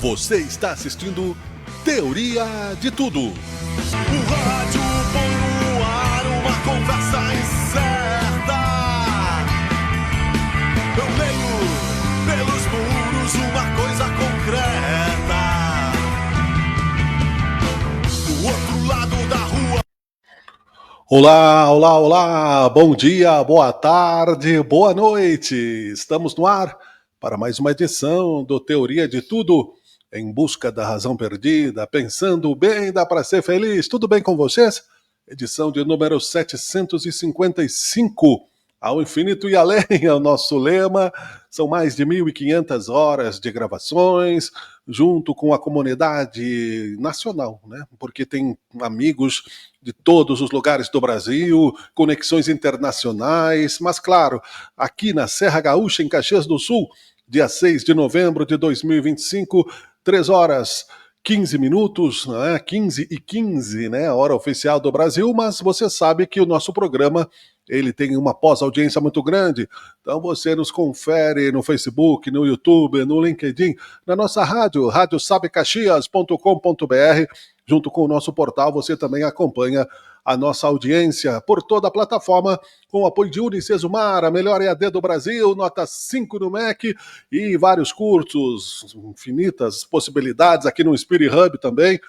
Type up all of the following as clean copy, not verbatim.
Você está assistindo Teoria de Tudo. O rádio põe no ar uma conversa incerta. Eu leio pelos muros uma coisa concreta. Do outro lado da rua. Olá, olá, olá. Bom dia, boa tarde, boa noite. Estamos no ar para mais uma edição do Teoria de Tudo. Em busca da razão perdida, pensando bem, dá para ser feliz. Tudo bem com vocês? Edição de número 755. Ao infinito e além é o nosso lema. São mais de 1.500 horas de gravações, junto com a comunidade nacional, né? Porque tem amigos de todos os lugares do Brasil, conexões internacionais, mas claro, aqui na Serra Gaúcha, em Caxias do Sul, dia 6 de novembro de 2025, 3 horas 15 minutos, né? 15h15, né? A hora oficial do Brasil, mas você sabe que o nosso programa ele tem uma pós-audiência muito grande, então você nos confere no Facebook, no YouTube, no LinkedIn, na nossa rádio, radiosabecaxias.com.br, junto com o nosso portal, você também acompanha a nossa audiência por toda a plataforma, com o apoio de Unicesumar, a melhor EAD do Brasil, nota 5 no MEC e vários cursos, infinitas possibilidades aqui no Spirit Hub também,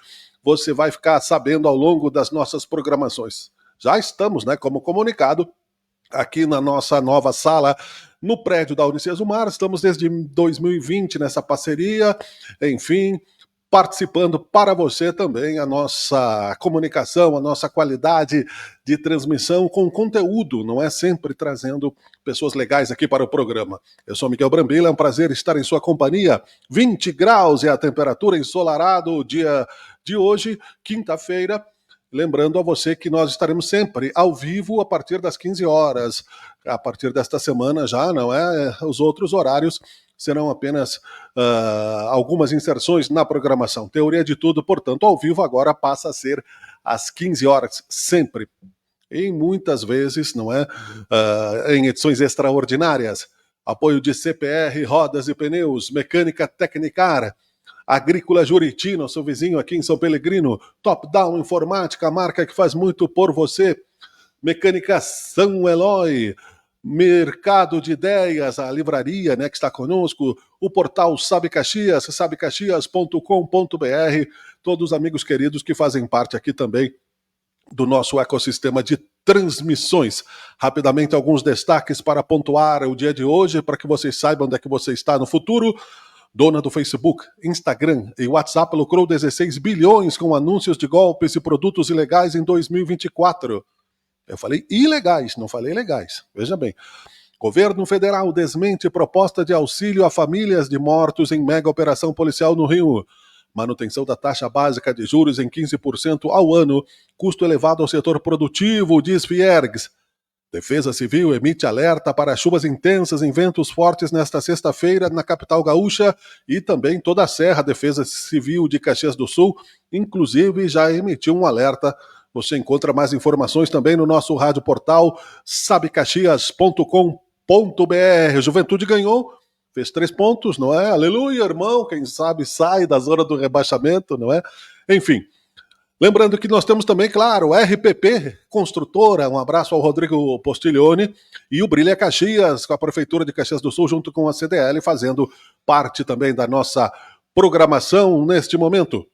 você vai ficar sabendo ao longo das nossas programações. Já estamos, né, como comunicado, aqui na nossa nova sala, no prédio da Unicesumar, estamos desde 2020 nessa parceria, enfim, participando para você também a nossa comunicação, a nossa qualidade de transmissão com conteúdo, não é sempre trazendo pessoas legais aqui para o programa. Eu sou Miguel Brambila, é um prazer estar em sua companhia. 20 graus é a temperatura, ensolarado o dia de hoje, quinta-feira. Lembrando a você que nós estaremos sempre ao vivo a partir das 15 horas. A partir desta semana já, não é? Os outros horários serão apenas algumas inserções na programação. Teoria de Tudo, portanto, ao vivo agora passa a ser às 15 horas, sempre. E muitas vezes, não é? Em edições extraordinárias. Apoio de CPR, Rodas e Pneus, Mecânica Tecnicar, Agrícola Juriti, nosso vizinho aqui em São Pellegrino, Top Down Informática, a marca que faz muito por você, Mecânica São Eloy, Mercado de Ideias, a livraria, né, que está conosco, o portal Sabe Caxias, sabecaxias.com.br, todos os amigos queridos que fazem parte aqui também do nosso ecossistema de transmissões. Rapidamente, alguns destaques para pontuar o dia de hoje, para que vocês saibam onde é que você está no futuro. Dona do Facebook, Instagram e WhatsApp lucrou 16 bilhões com anúncios de golpes e produtos ilegais em 2024. Eu falei ilegais, não falei legais. Veja bem. Governo federal desmente proposta de auxílio a famílias de mortos em mega operação policial no Rio. Manutenção da taxa básica de juros em 15% ao ano. Custo elevado ao setor produtivo, diz Fiergs. Defesa Civil emite alerta para chuvas intensas em ventos fortes nesta sexta-feira na capital gaúcha e também toda a Serra. Defesa Civil de Caxias do Sul, inclusive, já emitiu um alerta. Você encontra mais informações também no nosso rádio portal sabecaxias.com.br. Juventude ganhou, fez 3 pontos, não é? Aleluia, irmão, quem sabe sai da zona do rebaixamento, não é? Enfim. Lembrando que nós temos também, claro, a RPP Construtora, um abraço ao Rodrigo Postiglione, e o Brilha Caxias, com a Prefeitura de Caxias do Sul, junto com a CDL, fazendo parte também da nossa programação neste momento.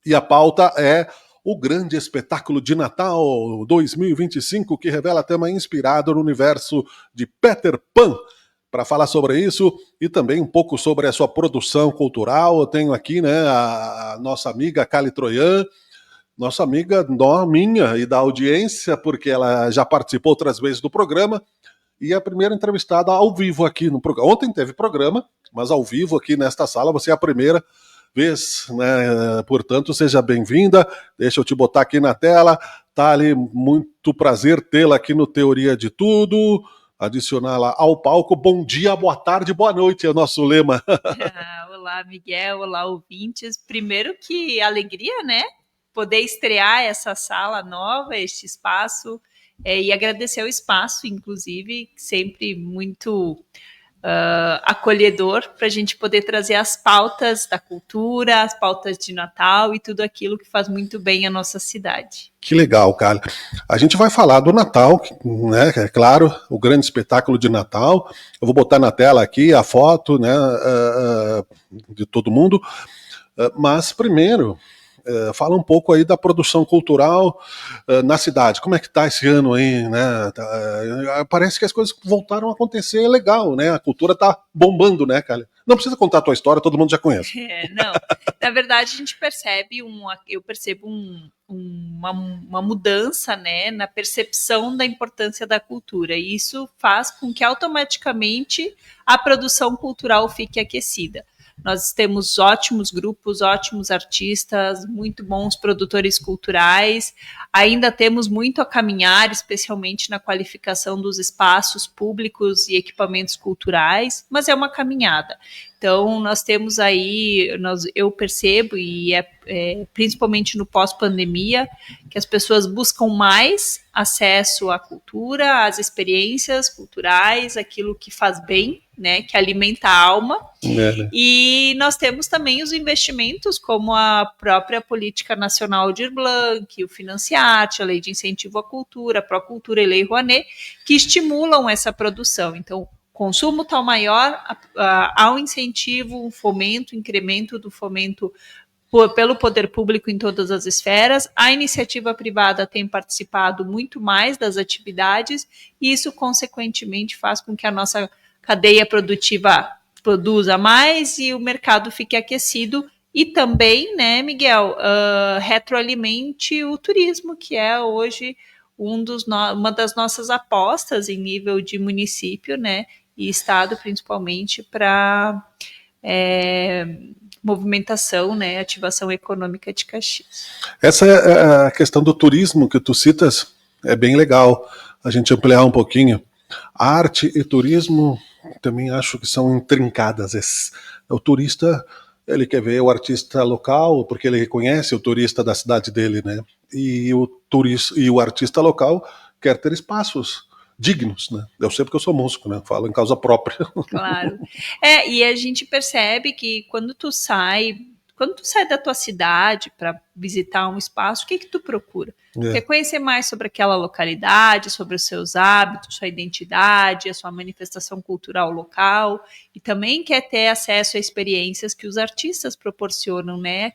E a pauta é o grande espetáculo de Natal 2025, que revela tema inspirado no universo de Peter Pan. Para falar sobre isso e também um pouco sobre a sua produção cultural, eu tenho aqui, né, a nossa amiga Cali Troian, nossa amiga, minha e da audiência, porque ela já participou outras vezes do programa, e é a primeira entrevistada ao vivo aqui no programa. Ontem teve programa, mas ao vivo aqui nesta sala, você é a primeira vez, né? Portanto, seja bem-vinda, deixa eu te botar aqui na tela, tá ali, muito prazer tê-la aqui no Teoria de Tudo, adicioná-la ao palco. Bom dia, boa tarde, boa noite, é o nosso lema. Olá, Miguel, olá, ouvintes. Primeiro que alegria, né? Poder estrear essa sala nova, este espaço, e agradecer o espaço, inclusive, sempre muito acolhedor para a gente poder trazer as pautas da cultura, as pautas de Natal e tudo aquilo que faz muito bem a nossa cidade. Que legal, cara. A gente vai falar do Natal, né? É claro, o grande espetáculo de Natal. Eu vou botar na tela aqui a foto, né, de todo mundo. Mas primeiro, fala um pouco aí da produção cultural na cidade. Como é que tá esse ano aí, né? Parece que as coisas voltaram a acontecer legal, né? A cultura tá bombando, né, cara? Não precisa contar a tua história, todo mundo já conhece. Não, na verdade a gente percebe eu percebo uma mudança, né, na percepção da importância da cultura, e isso faz com que automaticamente a produção cultural fique aquecida. Nós temos ótimos grupos, ótimos artistas, muito bons produtores culturais. Ainda temos muito a caminhar, especialmente na qualificação dos espaços públicos e equipamentos culturais, mas é uma caminhada. Então, nós temos aí, eu percebo, e principalmente no pós-pandemia, que as pessoas buscam mais acesso à cultura, às experiências culturais, aquilo que faz bem, né, que alimenta a alma. Né? E nós temos também os investimentos, como a própria Política Nacional Aldir Blanc, o Financiarte, a Lei de Incentivo à Cultura, a Procultura e Lei Rouanet, que estimulam essa produção. Então, consumo está maior, há um incentivo, um fomento, incremento do fomento pelo poder público em todas as esferas. A iniciativa privada tem participado muito mais das atividades, e isso, consequentemente, faz com que a nossa cadeia produtiva produza mais e o mercado fique aquecido. E também, né, Miguel, retroalimente o turismo, que é hoje uma das nossas apostas em nível de município, né, e estado, principalmente para movimentação, né, ativação econômica de Caxias. Essa é a questão do turismo que tu citas, é bem legal a gente ampliar um pouquinho. Arte e turismo também acho que são intrincadas. O turista, ele quer ver o artista local porque ele reconhece o turista da cidade dele, né? E o artista local quer ter espaços dignos, né? Eu sei porque eu sou músico, né? Falo em causa própria. Claro. E a gente percebe que quando tu sai da tua cidade para visitar um espaço, o que tu procura? Quer conhecer mais sobre aquela localidade, sobre os seus hábitos, sua identidade, a sua manifestação cultural local, e também quer ter acesso a experiências que os artistas proporcionam, né?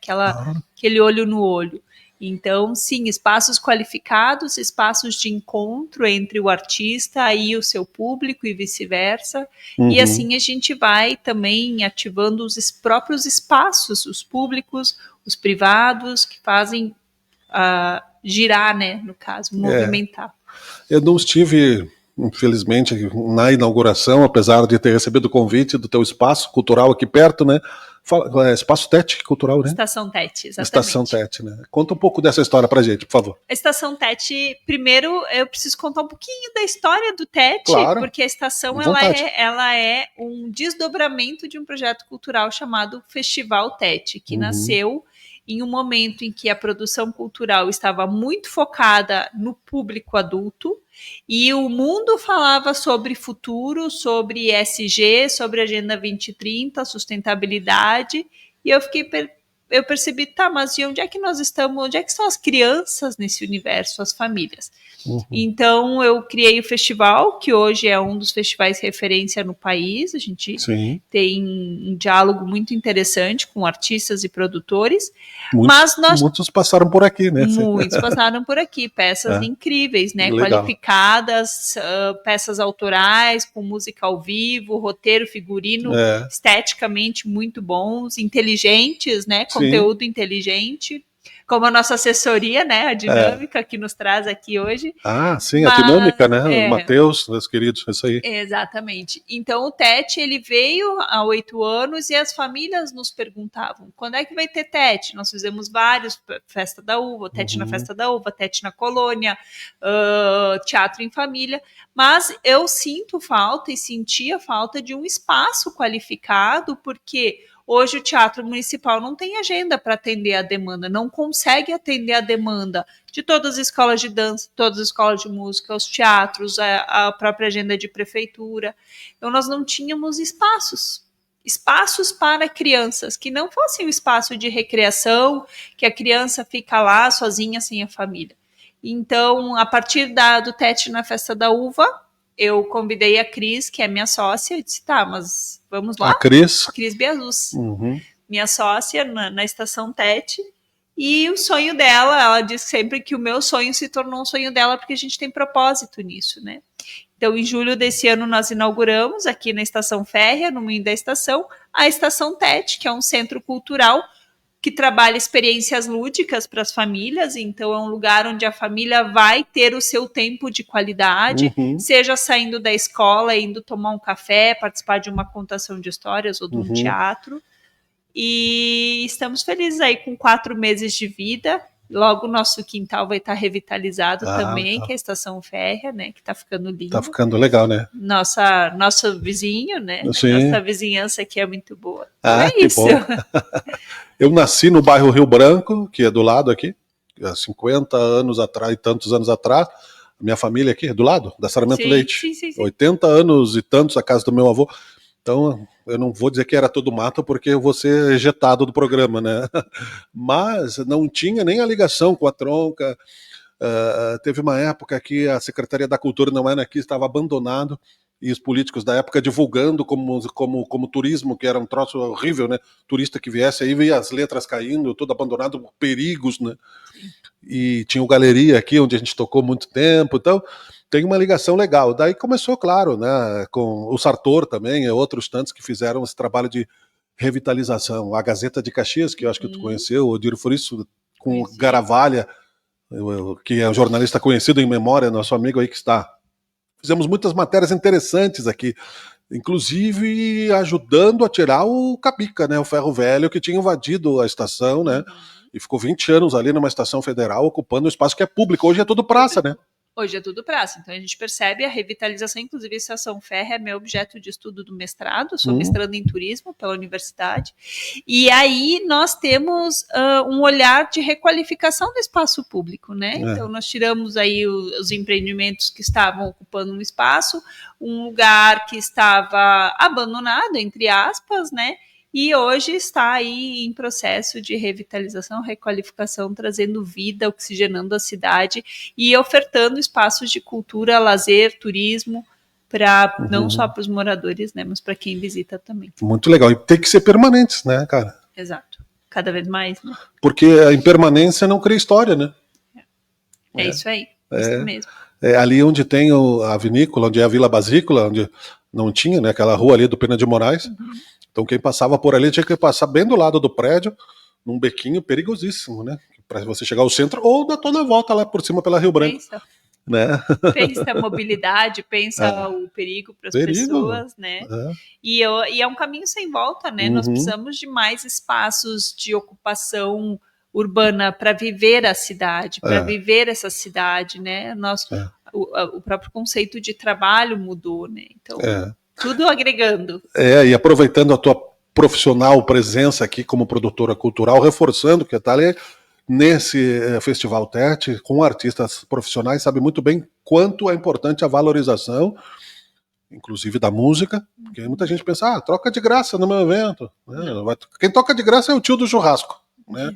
Aquele olho no olho. Então, sim, espaços qualificados, espaços de encontro entre o artista e o seu público e vice-versa. Uhum. E assim a gente vai também ativando os próprios espaços, os públicos, os privados, que fazem girar, né, no caso, movimentar. Eu não estive, infelizmente, na inauguração, apesar de ter recebido o convite do teu espaço cultural aqui perto, né? Espaço TET Cultural, né? Estação TET, exatamente. Estação TET, né? Conta um pouco dessa história pra gente, por favor. A Estação TET, primeiro eu preciso contar um pouquinho da história do TET, claro, porque a estação ela é um desdobramento de um projeto cultural chamado Festival TET, que nasceu em um momento em que a produção cultural estava muito focada no público adulto, e o mundo falava sobre futuro, sobre ESG, sobre Agenda 2030, sustentabilidade, e eu percebi, mas e onde é que nós estamos, onde é que estão as crianças nesse universo, as famílias? Então eu criei o festival, que hoje é um dos festivais referência no país. A gente tem um diálogo muito interessante com artistas e produtores. Muitos passaram por aqui, né? Muitos passaram por aqui, peças incríveis, né? Legal. Qualificadas, peças autorais, com música ao vivo, roteiro, figurino, esteticamente muito bons, inteligentes, né? Conteúdo inteligente. Como a nossa assessoria, né, a dinâmica que nos traz aqui hoje. Sim, a dinâmica, né, o Matheus, meus queridos, isso aí. Exatamente. Então o TET, ele veio há 8 anos e as famílias nos perguntavam, quando é que vai ter TET? Nós fizemos vários, Festa da Uva, TET na Festa da Uva, TET na Colônia, Teatro em Família, mas eu sinto falta e sentia falta de um espaço qualificado, porque Hoje o Teatro Municipal não tem agenda para atender a demanda, não consegue atender a demanda de todas as escolas de dança, todas as escolas de música, os teatros, a própria agenda de prefeitura. Então nós não tínhamos espaços para crianças, que não fossem um espaço de recreação, que a criança fica lá sozinha, sem a família. Então, a partir do TET na Festa da Uva, eu convidei a Cris, que é minha sócia, e disse, tá, mas vamos lá. A Cris Biazus, Uhum. minha sócia na Estação TET, e o sonho dela, ela diz sempre que o meu sonho se tornou um sonho dela, porque a gente tem propósito nisso, né? Então, em julho desse ano, nós inauguramos aqui na Estação Férrea, no meio da estação, a Estação TET, que é um centro cultural que trabalha experiências lúdicas para as famílias. Então, é um lugar onde a família vai ter o seu tempo de qualidade, seja saindo da escola, indo tomar um café, participar de uma contação de histórias ou de um teatro. E estamos felizes aí com 4 meses de vida. Logo o nosso quintal vai estar revitalizado também, que é a Estação Férrea, né? Que está ficando lindo. Tá ficando legal, né? Nosso vizinho, né? Sim. Nossa vizinhança aqui é muito boa. Ah, é que isso. bom. Eu nasci no bairro Rio Branco, que é do lado aqui, há 50 anos atrás, e tantos anos atrás. Minha família aqui, do lado, da Sarmento Leite. Sim. 80 anos e tantos a casa do meu avô. Então, eu não vou dizer que era todo mato, porque eu vou ser ejetado do programa, né? Mas não tinha nem a ligação com a Tronca. Teve uma época que a Secretaria da Cultura não era aqui, estava abandonado, e os políticos da época divulgando como turismo, que era um troço horrível, né? Turista que viesse aí, via as letras caindo, tudo abandonado, perigos, né? E tinha o Galeria aqui, onde a gente tocou muito tempo, então tem uma ligação legal. Daí começou, claro, né, com o Sartor também, e outros tantos que fizeram esse trabalho de revitalização. A Gazeta de Caxias, que eu acho que tu conheceu, o Odiro Furiço, com o Garavalha, que é um jornalista conhecido em memória, nosso amigo aí que está. Fizemos muitas matérias interessantes aqui, inclusive ajudando a tirar o Capica, né, o ferro velho que tinha invadido a estação, né, e ficou 20 anos ali numa estação federal ocupando um espaço que é público. Hoje é tudo praça, né? Hoje é tudo praça, então a gente percebe a revitalização, inclusive a Estação Férrea é meu objeto de estudo do mestrado, sou mestrando em turismo pela universidade, e aí nós temos um olhar de requalificação do espaço público, né? Então nós tiramos aí os empreendimentos que estavam ocupando um espaço, um lugar que estava abandonado, entre aspas, né? E hoje está aí em processo de revitalização, requalificação, trazendo vida, oxigenando a cidade e ofertando espaços de cultura, lazer, turismo, não só para os moradores, né, mas para quem visita também. Muito legal. E tem que ser permanentes, né, cara? Exato. Cada vez mais, né? Porque a impermanência não cria história, né? É isso aí. Isso mesmo. Ali onde tem a vinícola, onde é a Vila Basícola, onde não tinha, né, aquela rua ali do Pena de Moraes. Então quem passava por ali tinha que passar bem do lado do prédio, num bequinho perigosíssimo, né? Para você chegar ao centro ou dar toda a volta lá por cima pela Rio Branco. Pensa a mobilidade, pensa o perigo para as pessoas, né? E é um caminho sem volta, né? Nós precisamos de mais espaços de ocupação urbana para viver a cidade, para viver essa cidade, né? O próprio conceito de trabalho mudou, né? Então, tudo agregando. E aproveitando a tua profissional presença aqui como produtora cultural, reforçando que a Thalia, nesse Festival TET, com artistas profissionais, sabe muito bem quanto é importante a valorização, inclusive da música, porque muita gente pensa, troca de graça no meu evento. Quem toca de graça é o tio do churrasco, né?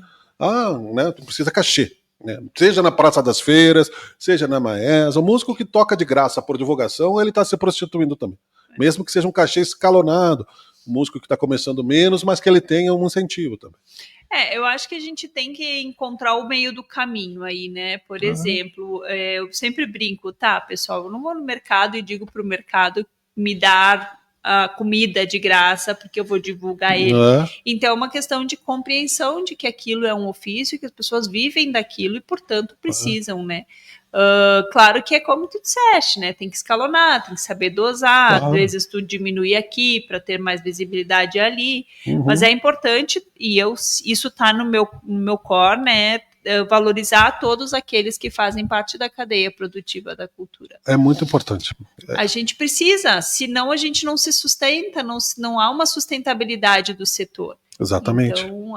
Tu precisa cachê. Né? Seja na Praça das Feiras, seja na Maesa, o músico que toca de graça por divulgação, ele está se prostituindo também. Mesmo que seja um cachê escalonado, o músico que está começando menos, mas que ele tenha um incentivo também. Eu acho que a gente tem que encontrar o meio do caminho aí, né? Por exemplo, eu sempre brinco, pessoal, eu não vou no mercado e digo para o mercado me dar a comida de graça, porque eu vou divulgar ele. Então é uma questão de compreensão de que aquilo é um ofício, que as pessoas vivem daquilo e, portanto, precisam, né? Claro que é como tu disseste, né? Tem que escalonar, tem que saber dosar, às vezes tu diminui aqui para ter mais visibilidade ali, mas é importante, e isso está no meu core, né? Valorizar todos aqueles que fazem parte da cadeia produtiva da cultura. É muito importante. A gente precisa, senão a gente não se sustenta, não há uma sustentabilidade do setor. Exatamente. Então,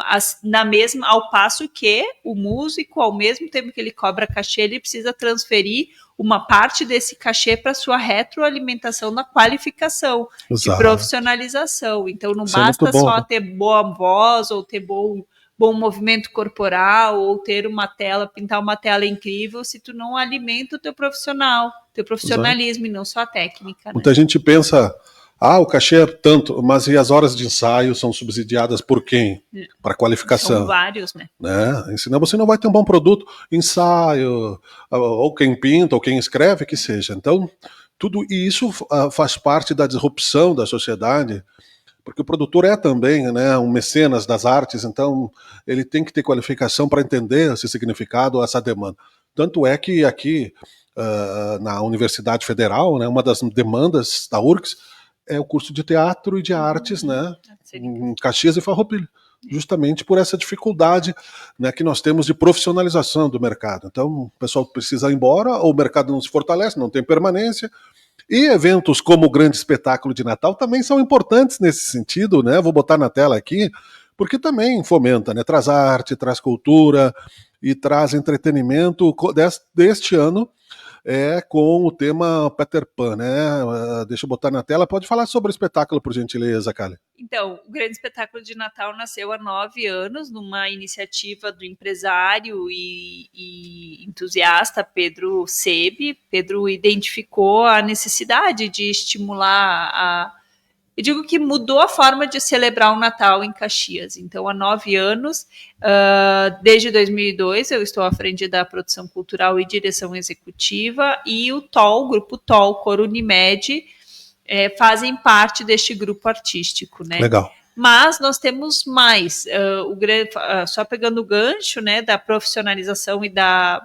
ao passo que o músico, ao mesmo tempo que ele cobra cachê, ele precisa transferir uma parte desse cachê para sua retroalimentação na qualificação, de Exato. profissionalização. Então, não Isso é muito basta bom, só né? ter boa voz ou ter bom movimento corporal ou ter uma tela, pintar uma tela incrível, se tu não alimenta o teu profissional, teu profissionalismo e não só a técnica, né? Muita gente pensa, o cachê é tanto, mas e as horas de ensaio são subsidiadas por quem? Para qualificação. São vários, né? Senão você não vai ter um bom produto, ensaio, ou quem pinta, ou quem escreve, que seja. Então, tudo isso faz parte da disrupção da sociedade, porque o produtor é também, né, um mecenas das artes, então ele tem que ter qualificação para entender esse significado, essa demanda. Tanto é que aqui, na Universidade Federal, né, uma das demandas da URGS é o curso de teatro e de artes, né, em Caxias e Farroupilha, justamente por essa dificuldade, né, que nós temos de profissionalização do mercado. Então, o pessoal precisa ir embora, ou o mercado não se fortalece, não tem permanência. E eventos como o grande espetáculo de Natal também são importantes nesse sentido, né? Vou botar na tela aqui, porque também fomenta, né? Traz arte, traz cultura e traz entretenimento deste ano, com o tema Peter Pan, né? Deixa eu botar na tela. Pode falar sobre o espetáculo, por gentileza, Kali. Então, o Grande Espetáculo de Natal nasceu há 9 anos, numa iniciativa do empresário e entusiasta Pedro Sebi. Pedro identificou a necessidade de estimular eu digo que mudou a forma de celebrar o Natal em Caxias. Então, há 9 anos, desde 2002, eu estou à frente da produção cultural e direção executiva, e o Grupo TOL, Coro Unimed, fazem parte deste grupo artístico, né? Legal. Mas nós temos mais, só pegando o gancho, né, da profissionalização e da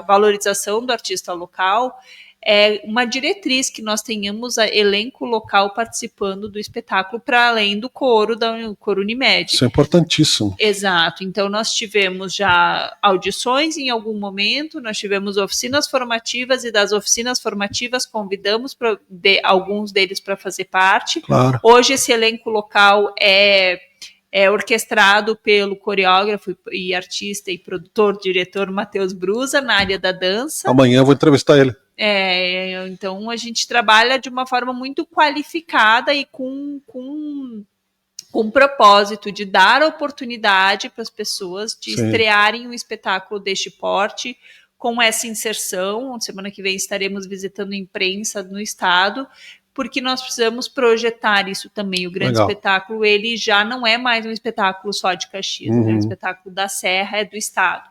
valorização do artista local, é uma diretriz que nós tenhamos elenco local participando do espetáculo para além do coro, Coro Unimed. Isso é importantíssimo. Exato. Então, nós tivemos já audições em algum momento, nós tivemos oficinas formativas, e das oficinas formativas convidamos alguns deles para fazer parte. Claro. Hoje, esse elenco local é orquestrado pelo coreógrafo e artista e produtor, diretor Matheus Brusa, na área da dança. Amanhã eu vou entrevistar ele. Então a gente trabalha de uma forma muito qualificada e com o propósito de dar oportunidade para as pessoas de estrearem um espetáculo deste porte, com essa inserção. Semana que vem estaremos visitando a imprensa no estado, porque nós precisamos projetar isso também. O grande espetáculo, ele já não é mais um espetáculo só de Caxias, é um espetáculo da Serra, é do estado.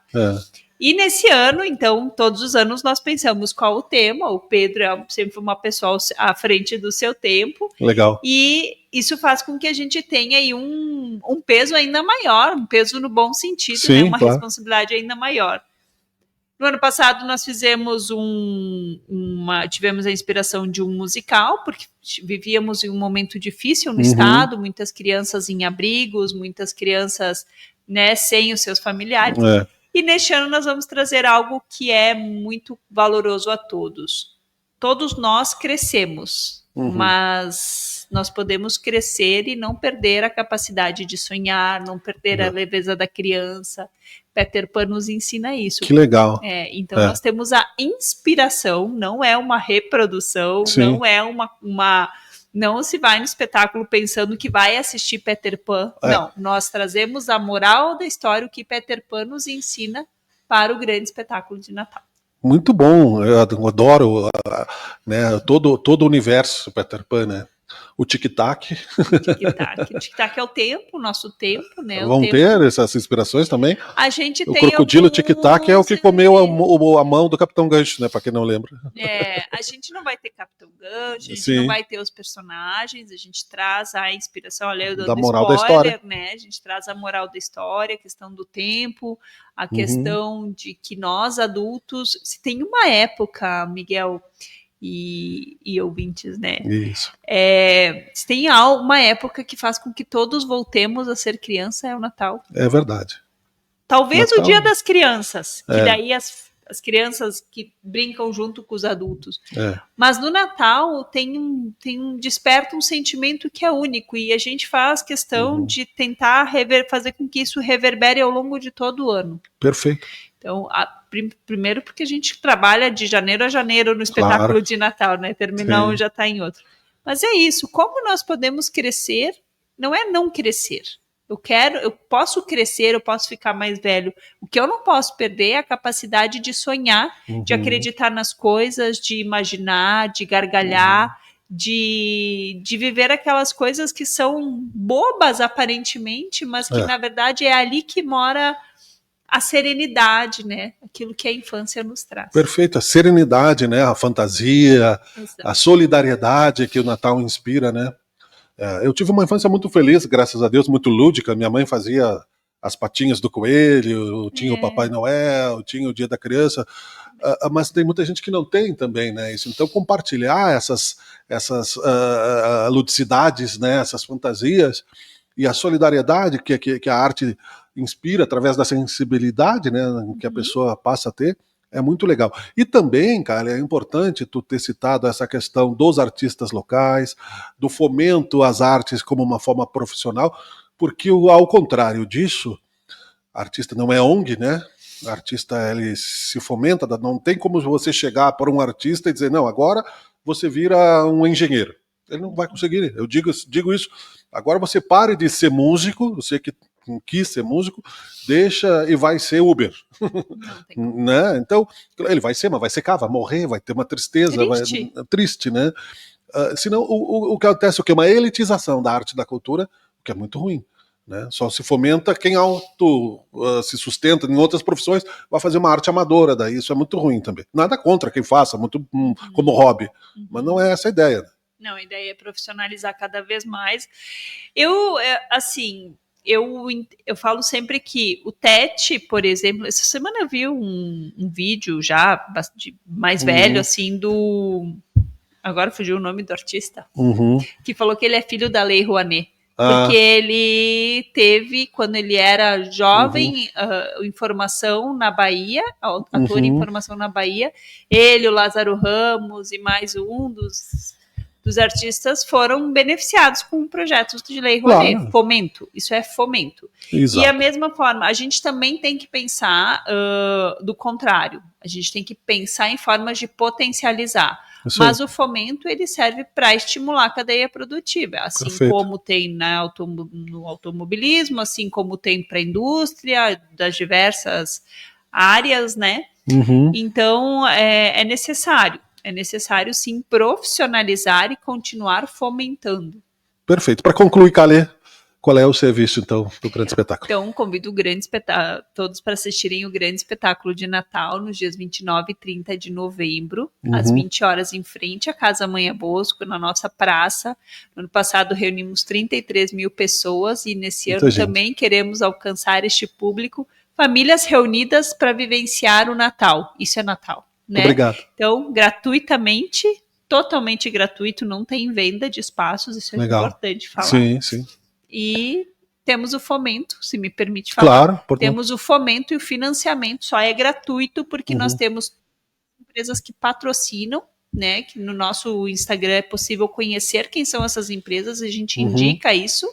E nesse ano, então, todos os anos nós pensamos qual o tema. O Pedro é sempre uma pessoa à frente do seu tempo. Legal. E isso faz com que a gente tenha aí um peso ainda maior, um peso no bom sentido, né? Uma responsabilidade ainda maior. No ano passado nós fizemos tivemos a inspiração de um musical, porque vivíamos em um momento difícil no estado, muitas crianças em abrigos, muitas crianças, né, sem os seus familiares. E neste ano nós vamos trazer algo que é muito valoroso a todos. Todos nós crescemos, mas nós podemos crescer e não perder a capacidade de sonhar, não perder a leveza da criança. Peter Pan nos ensina isso. Que legal. Então nós temos a inspiração, não é uma reprodução, não é não se vai no espetáculo pensando que vai assistir Peter Pan. Não, nós trazemos a moral da história, o que Peter Pan nos ensina para o grande espetáculo de Natal. Muito bom, eu adoro, né, todo o universo Peter Pan, né? O tic-tac. O tic-tac é o tempo, o nosso tempo, né? Vão ter essas inspirações também? A gente o tem crocodilo tic-tac é o que comeu a mão do Capitão Gancho, né? Para quem não lembra. A gente não vai ter Capitão Gancho, a gente não vai ter os personagens, a gente traz a inspiração, olha, eu dando da moral spoiler, da história, né? A gente traz a moral da história, a questão do tempo, a questão de que nós adultos, se tem uma época, Miguel e ouvintes, né? Isso. Se tem uma época que faz com que todos voltemos a ser criança, é o Natal. É verdade. Talvez Natal. O Dia das Crianças, que daí as crianças que brincam junto com os adultos. É. Mas no Natal desperta um sentimento que é único, e a gente faz questão de tentar fazer com que isso reverbere ao longo de todo o ano. Perfeito. Então, primeiro porque a gente trabalha de janeiro a janeiro no espetáculo de Natal, né? Terminar um já está em outro. Mas é isso, como nós podemos crescer, não é não crescer. Eu posso crescer, eu posso ficar mais velho. O que eu não posso perder é a capacidade de sonhar, de acreditar nas coisas, de imaginar, de gargalhar, de viver aquelas coisas que são bobas aparentemente, mas que na verdade é ali que mora a serenidade, né? Aquilo que a infância nos traz. Perfeito, a serenidade, né? A fantasia, Exato. a solidariedade que o Natal inspira, né? Eu tive uma infância muito feliz, graças a Deus, muito lúdica. Minha mãe fazia as patinhas do coelho, tinha o Papai Noel, tinha o Dia da Criança, mas tem muita gente que não tem também, né? Isso. Então, compartilhar essas ludicidades, né? Essas fantasias e a solidariedade que a arte inspira através da sensibilidade, né? Que a pessoa passa a ter. É muito legal. E também, cara, é importante tu ter citado essa questão dos artistas locais, do fomento às artes como uma forma profissional, porque ao contrário disso, artista não é ONG, né? O artista, ele se fomenta, não tem como você chegar para um artista e dizer, não, agora você vira um engenheiro. Ele não vai conseguir. Eu digo isso. Agora você pare de ser músico, você que quis ser músico, deixa e vai ser Uber. Né? Então, ele vai ser, mas vai secar, vai morrer, vai ter uma tristeza. Triste, né? Senão, o que acontece é o quê? Uma elitização da arte e da cultura, o que é muito ruim. Né? Só se fomenta quem se sustenta em outras profissões, vai fazer uma arte amadora, daí isso é muito ruim também. Nada contra quem faça, muito como hobby, mas não é essa a ideia. Não, a ideia é profissionalizar cada vez mais. Eu falo sempre que o TET, por exemplo, essa semana eu vi um vídeo já mais velho, assim, agora fugiu o nome do artista, que falou que ele é filho da Lei Rouanet. Porque ele teve, quando ele era jovem, informação na Bahia, ator em formação na Bahia, ele, o Lázaro Ramos e mais um dos artistas foram beneficiados com projetos de Lei Rouanet. Claro. Fomento, isso é fomento. Exato. E a mesma forma, a gente também tem que pensar do contrário, a gente tem que pensar em formas de potencializar. Mas o fomento, ele serve para estimular a cadeia produtiva, assim Perfeito. Como tem no automobilismo, assim como tem para a indústria, das diversas áreas, né? Então, é necessário sim profissionalizar e continuar fomentando. Perfeito. Para concluir, Calê, qual é o serviço, então, do Grande Espetáculo? Então, convido todos para assistirem o Grande Espetáculo de Natal nos dias 29 e 30 de novembro, às 20 horas, em frente à Casa Manha Bosco, na nossa praça. No ano passado reunimos 33 mil pessoas e nesse ano também queremos alcançar este público, famílias reunidas para vivenciar o Natal. Isso é Natal, né? Obrigado. Então, gratuitamente, totalmente gratuito, não tem venda de espaços, isso é importante falar. Sim. E temos o fomento, se me permite falar. Claro. Temos o fomento e o financiamento, só é gratuito porque nós temos empresas que patrocinam, né? Que no nosso Instagram é possível conhecer quem são essas empresas, a gente indica isso.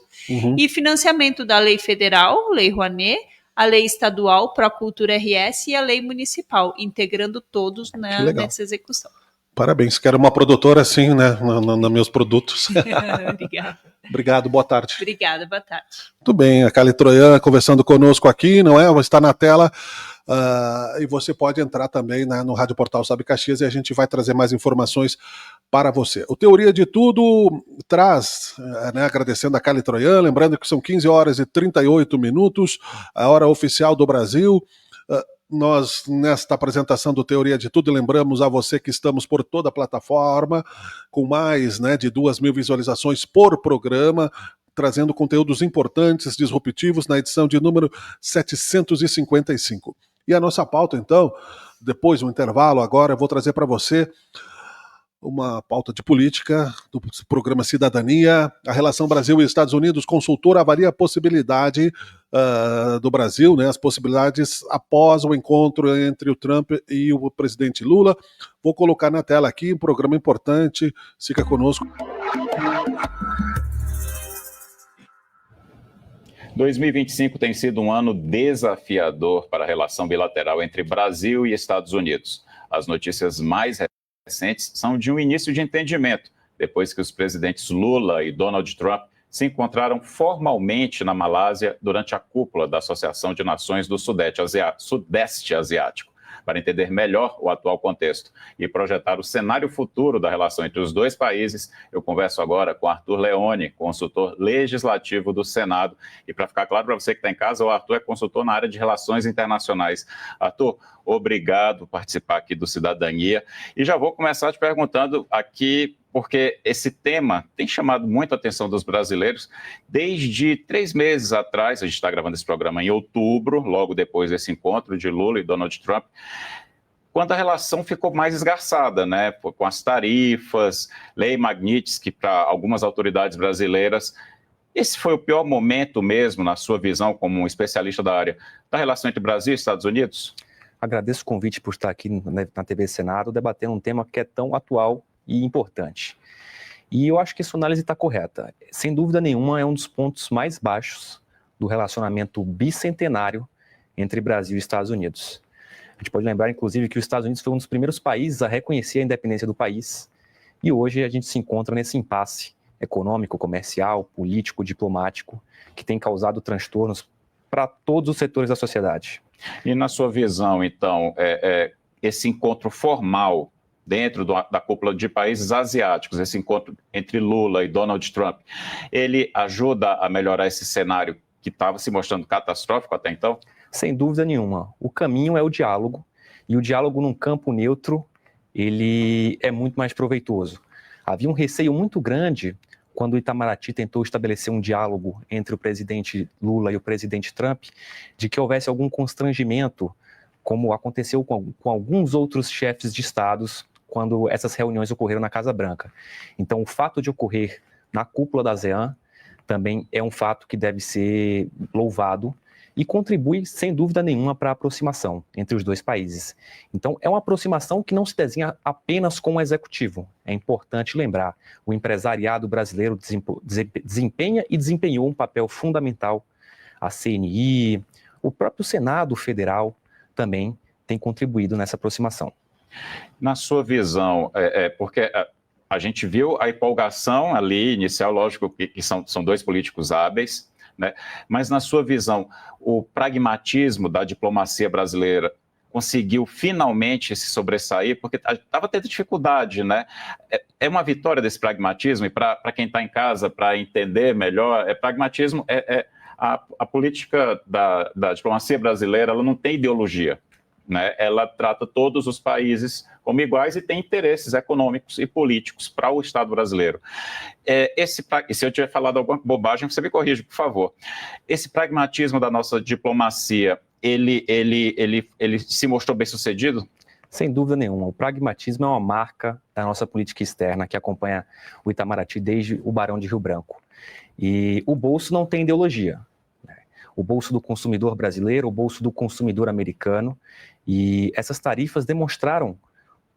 E financiamento da lei federal, Lei Rouanet, a lei estadual, Procultura RS e a lei municipal, integrando todos nessa execução. Parabéns, quero uma produtora assim, né, nos meus produtos. Obrigada. Obrigado, boa tarde. Obrigada, boa tarde. Tudo bem, a Calê Troian conversando conosco aqui, não é? Está na tela e você pode entrar também no Rádio Portal Sabe Caxias e a gente vai trazer mais informações para você. O Teoria de Tudo traz, agradecendo a Calê Troian, lembrando que são 15 horas e 38 minutos, a hora oficial do Brasil. Nós, nesta apresentação do Teoria de Tudo, lembramos a você que estamos por toda a plataforma, com mais de 2.000 visualizações por programa, trazendo conteúdos importantes, disruptivos, na edição de número 755. E a nossa pauta, então, depois do intervalo, agora eu vou trazer para você uma pauta de política do programa Cidadania. A relação Brasil e Estados Unidos, consultora avalia a possibilidade do Brasil, né, as possibilidades após o encontro entre o Trump e o presidente Lula. Vou colocar na tela aqui um programa importante, fica conosco. 2025 tem sido um ano desafiador para a relação bilateral entre Brasil e Estados Unidos. As notícias mais recentes são de um início de entendimento, depois que os presidentes Lula e Donald Trump se encontraram formalmente na Malásia durante a cúpula da Associação de Nações do Sudeste Asiático, para entender melhor o atual contexto e projetar o cenário futuro da relação entre os dois países. Eu converso agora com Arthur Leone, consultor legislativo do Senado. E para ficar claro para você que está em casa, o Arthur é consultor na área de relações internacionais. Arthur, obrigado por participar aqui do Cidadania. E já vou começar te perguntando aqui, porque esse tema tem chamado muito a atenção dos brasileiros. Desde 3 meses atrás, a gente está gravando esse programa em outubro, logo depois desse encontro de Lula e Donald Trump, quando a relação ficou mais esgarçada, né? Com as tarifas, lei Magnitsky para algumas autoridades brasileiras. Esse foi o pior momento mesmo, na sua visão, como um especialista da área, da relação entre Brasil e Estados Unidos? Agradeço o convite por estar aqui na TV Senado, debatendo um tema que é tão atual e importante. E eu acho que sua análise está correta. Sem dúvida nenhuma, é um dos pontos mais baixos do relacionamento bicentenário entre Brasil e Estados Unidos. A gente pode lembrar, inclusive, que os Estados Unidos foi um dos primeiros países a reconhecer a independência do país, e hoje a gente se encontra nesse impasse econômico, comercial, político, diplomático, que tem causado transtornos para todos os setores da sociedade. E na sua visão, então, esse encontro formal dentro da cúpula de países asiáticos, esse encontro entre Lula e Donald Trump, ele ajuda a melhorar esse cenário que estava se mostrando catastrófico até então? Sem dúvida nenhuma. O caminho é o diálogo, e o diálogo num campo neutro, ele é muito mais proveitoso. Havia um receio muito grande quando o Itamaraty tentou estabelecer um diálogo entre o presidente Lula e o presidente Trump, de que houvesse algum constrangimento, como aconteceu com alguns outros chefes de estados quando essas reuniões ocorreram na Casa Branca. Então, o fato de ocorrer na cúpula da ASEAN também é um fato que deve ser louvado e contribui, sem dúvida nenhuma, para a aproximação entre os dois países. Então, é uma aproximação que não se desenha apenas com o executivo. É importante lembrar, o empresariado brasileiro desempenha e desempenhou um papel fundamental. A CNI, o próprio Senado Federal também tem contribuído nessa aproximação. Na sua visão, porque a gente viu a empolgação ali inicial, lógico que são dois políticos hábeis, né? Mas na sua visão, o pragmatismo da diplomacia brasileira conseguiu finalmente se sobressair, porque estava tendo dificuldade, né? É uma vitória desse pragmatismo, e para quem está em casa, para entender melhor, pragmatismo a política da diplomacia brasileira, ela não tem ideologia, né? Ela trata todos os países como iguais e tem interesses econômicos e políticos para o Estado brasileiro. E se eu tiver falado alguma bobagem, você me corrige, por favor. Esse pragmatismo da nossa diplomacia, ele se mostrou bem sucedido? Sem dúvida nenhuma. O pragmatismo é uma marca da nossa política externa que acompanha o Itamaraty desde o Barão de Rio Branco. E o bolso não tem ideologia. O bolso do consumidor brasileiro, o bolso do consumidor americano, e essas tarifas demonstraram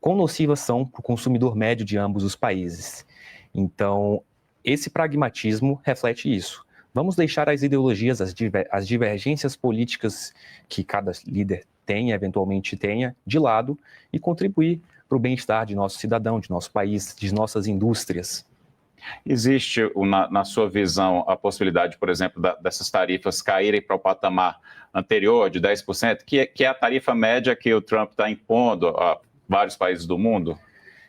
quão nocivas são para o consumidor médio de ambos os países. Então, esse pragmatismo reflete isso. Vamos deixar as ideologias, as divergências políticas que cada líder tenha, eventualmente tenha, de lado e contribuir para o bem-estar de nosso cidadão, de nosso país, de nossas indústrias. Existe, na sua visão, a possibilidade, por exemplo, dessas tarifas caírem para o patamar anterior de 10%, que é a tarifa média que o Trump está impondo a vários países do mundo?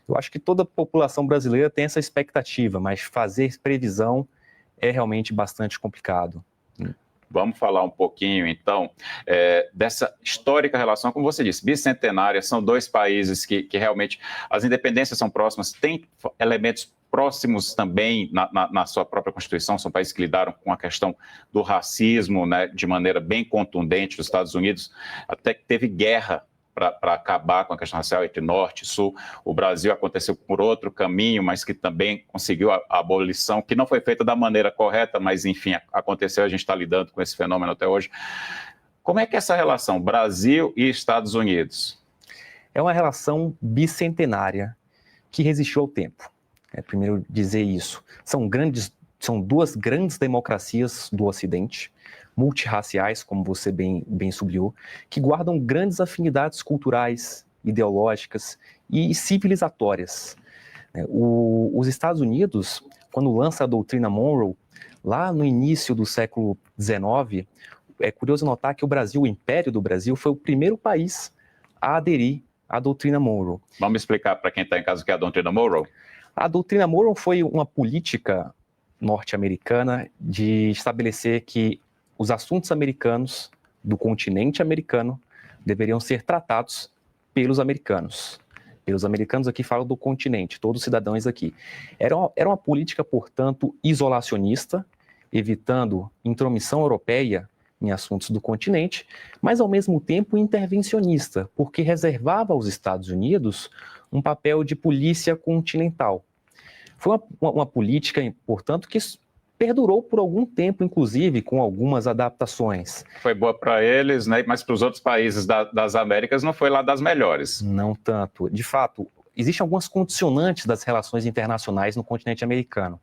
Eu acho que toda a população brasileira tem essa expectativa, mas fazer previsão é realmente bastante complicado. Vamos falar um pouquinho, então, dessa histórica relação, como você disse, bicentenária. São dois países que realmente, as independências são próximas, têm elementos próximos também na sua própria Constituição. São países que lidaram com a questão do racismo, né, de maneira bem contundente. Os Estados Unidos até que teve guerra para acabar com a questão racial entre norte e sul. O Brasil aconteceu por outro caminho, mas que também conseguiu a abolição, que não foi feita da maneira correta, mas enfim, aconteceu, a gente está lidando com esse fenômeno até hoje. Como é que é essa relação Brasil e Estados Unidos? É uma relação bicentenária que resistiu ao tempo. Primeiro dizer isso. São duas grandes democracias do Ocidente, multirraciais, como você bem sublinhou, que guardam grandes afinidades culturais, ideológicas e civilizatórias. Os Estados Unidos, quando lança a doutrina Monroe, lá no início do século XIX, é curioso notar que o Império do Brasil, foi o primeiro país a aderir à doutrina Monroe. Vamos explicar para quem está em casa o que é a doutrina Monroe? A doutrina Monroe foi uma política norte-americana de estabelecer que os assuntos americanos, do continente americano, deveriam ser tratados pelos americanos. Pelos americanos aqui falam do continente, todos os cidadãos aqui. Era uma política, portanto, isolacionista, evitando intromissão europeia em assuntos do continente, mas ao mesmo tempo intervencionista, porque reservava aos Estados Unidos um papel de polícia continental. Foi uma política, portanto, que perdurou por algum tempo, inclusive, com algumas adaptações. Foi boa para eles, né? Mas para os outros países das Américas não foi lá das melhores. Não tanto. De fato, existem algumas condicionantes das relações internacionais no continente americano.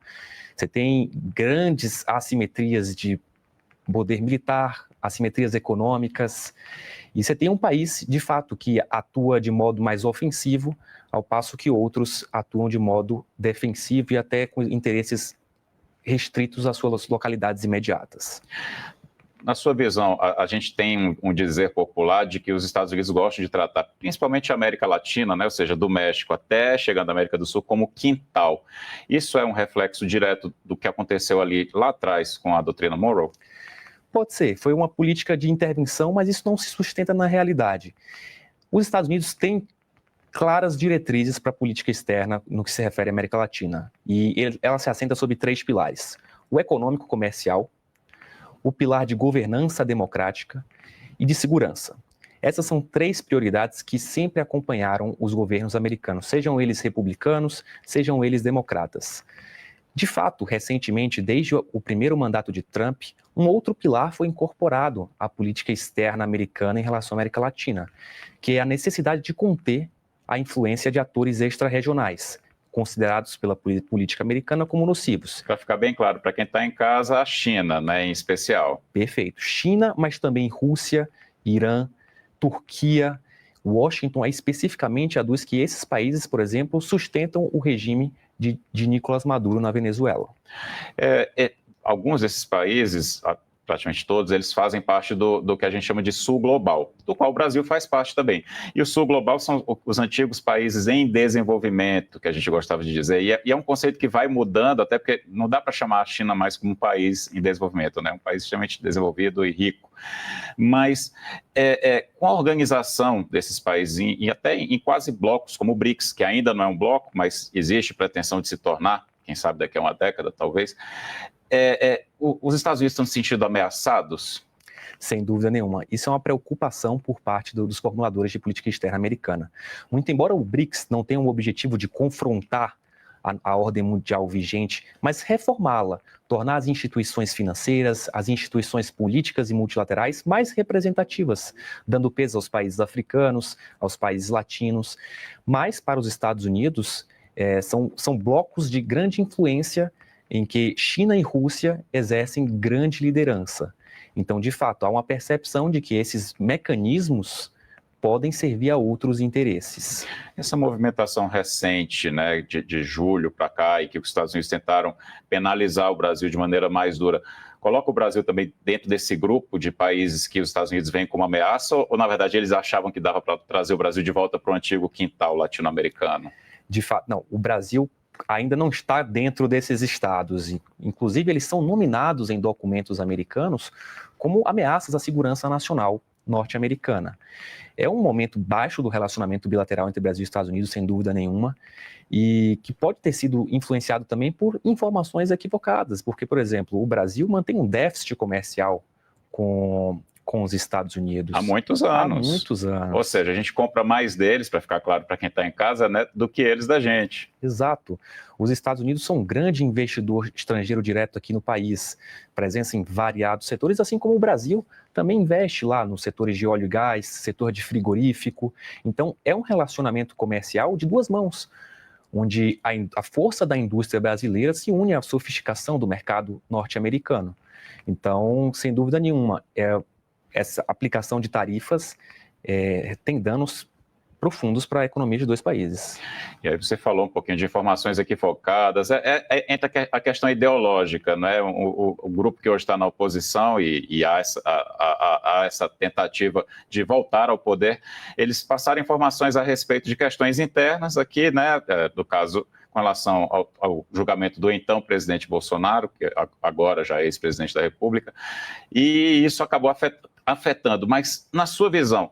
Você tem grandes assimetrias de poder militar, assimetrias econômicas, e você tem um país, de fato, que atua de modo mais ofensivo, ao passo que outros atuam de modo defensivo e até com interesses restritos às suas localidades imediatas. Na sua visão, a gente tem um dizer popular de que os Estados Unidos gostam de tratar, principalmente a América Latina, né, ou seja, do México até chegando à América do Sul, como quintal. Isso é um reflexo direto do que aconteceu ali lá atrás com a doutrina Monroe? Pode ser, foi uma política de intervenção, mas isso não se sustenta na realidade. Os Estados Unidos têm claras diretrizes para a política externa no que se refere à América Latina. E ela se assenta sobre 3 pilares: o econômico comercial, o pilar de governança democrática e de segurança. Essas são 3 prioridades que sempre acompanharam os governos americanos, sejam eles republicanos, sejam eles democratas. De fato, recentemente, desde o primeiro mandato de Trump, um outro pilar foi incorporado à política externa americana em relação à América Latina, que é a necessidade de conter a influência de atores extra-regionais, considerados pela política americana como nocivos. Para ficar bem claro, para quem está em casa, a China, né, em especial. Perfeito. China, mas também Rússia, Irã, Turquia, Washington especificamente aduz que esses países, por exemplo, sustentam o regime de Nicolás Maduro na Venezuela. Alguns desses países, praticamente todos, eles fazem parte do que a gente chama de Sul Global, do qual o Brasil faz parte também. E o Sul Global são os antigos países em desenvolvimento, que a gente gostava de dizer, e é um conceito que vai mudando, até porque não dá para chamar a China mais como um país em desenvolvimento, né? Um país extremamente desenvolvido e rico. Mas com a organização desses países, e até em quase blocos, como o BRICS, que ainda não é um bloco, mas existe pretensão de se tornar, quem sabe daqui a uma década, talvez, os Estados Unidos estão se sentindo ameaçados? Sem dúvida nenhuma. Isso é uma preocupação por parte dos formuladores de política externa americana. Muito embora o BRICS não tenha o objetivo de confrontar a ordem mundial vigente, mas reformá-la, tornar as instituições financeiras, as instituições políticas e multilaterais mais representativas, dando peso aos países africanos, aos países latinos. Mas, para os Estados Unidos, são blocos de grande influência em que China e Rússia exercem grande liderança. Então, de fato, há uma percepção de que esses mecanismos podem servir a outros interesses. Essa movimentação recente, né, de julho para cá, e que os Estados Unidos tentaram penalizar o Brasil de maneira mais dura, coloca o Brasil também dentro desse grupo de países que os Estados Unidos veem como ameaça, ou na verdade eles achavam que dava para trazer o Brasil de volta para o antigo quintal latino-americano? De fato, não. O Brasil ainda não está dentro desses estados. Inclusive, eles são nominados em documentos americanos como ameaças à segurança nacional norte-americana. É um momento baixo do relacionamento bilateral entre Brasil e Estados Unidos, sem dúvida nenhuma, e que pode ter sido influenciado também por informações equivocadas, porque, por exemplo, o Brasil mantém um déficit comercial com com os Estados Unidos. Há muitos anos. Há muitos anos. Ou seja, a gente compra mais deles, para ficar claro para quem está em casa, né, do que eles da gente. Exato. Os Estados Unidos são um grande investidor estrangeiro direto aqui no país, presença em variados setores, assim como o Brasil também investe lá nos setores de óleo e gás, setor de frigorífico. Então, é um relacionamento comercial de duas mãos, onde a força da indústria brasileira se une à sofisticação do mercado norte-americano. Então, sem dúvida nenhuma, essa aplicação de tarifas tem danos profundos para a economia de dois países. E aí você falou um pouquinho de informações equivocadas, entra a questão ideológica, né? O grupo que hoje está na oposição e há essa tentativa de voltar ao poder, eles passaram informações a respeito de questões internas aqui, né? No caso, com relação ao julgamento do então presidente Bolsonaro, que agora já é ex-presidente da República, e isso acabou afetando, mas na sua visão,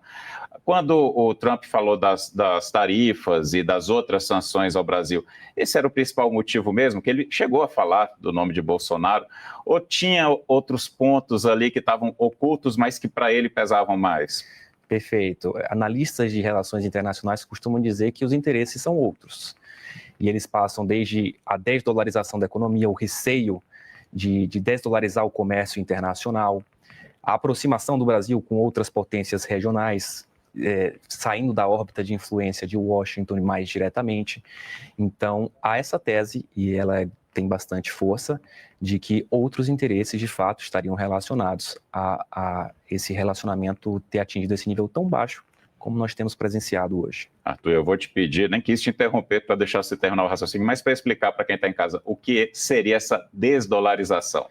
quando o Trump falou das tarifas e das outras sanções ao Brasil, esse era o principal motivo mesmo, que ele chegou a falar do nome de Bolsonaro, ou tinha outros pontos ali que estavam ocultos, mas que para ele pesavam mais? Perfeito. Analistas de relações internacionais costumam dizer que os interesses são outros. E eles passam desde a desdolarização da economia, o receio de desdolarizar o comércio internacional, a aproximação do Brasil com outras potências regionais, saindo da órbita de influência de Washington mais diretamente. Então, há essa tese, e ela tem bastante força, de que outros interesses, de fato, estariam relacionados a esse relacionamento ter atingido esse nível tão baixo como nós temos presenciado hoje. Arthur, eu vou te pedir, nem quis te interromper para deixar você terminar o raciocínio, mas para explicar para quem está em casa o que seria essa desdolarização.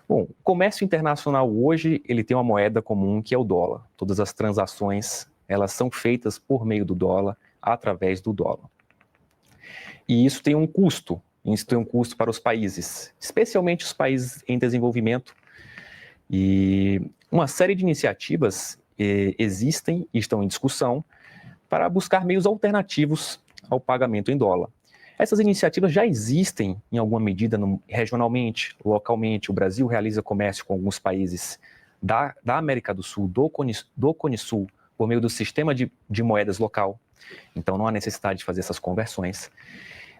Bom, o comércio internacional hoje, ele tem uma moeda comum que é o dólar. Todas as transações, elas são feitas por meio do dólar, através do dólar. E isso tem um custo para os países, especialmente os países em desenvolvimento. E uma série de iniciativas existem e estão em discussão para buscar meios alternativos ao pagamento em dólar. Essas iniciativas já existem em alguma medida regionalmente, localmente. O Brasil realiza comércio com alguns países da América do Sul, do Cone Sul, por meio do sistema de moedas local. Então não há necessidade de fazer essas conversões.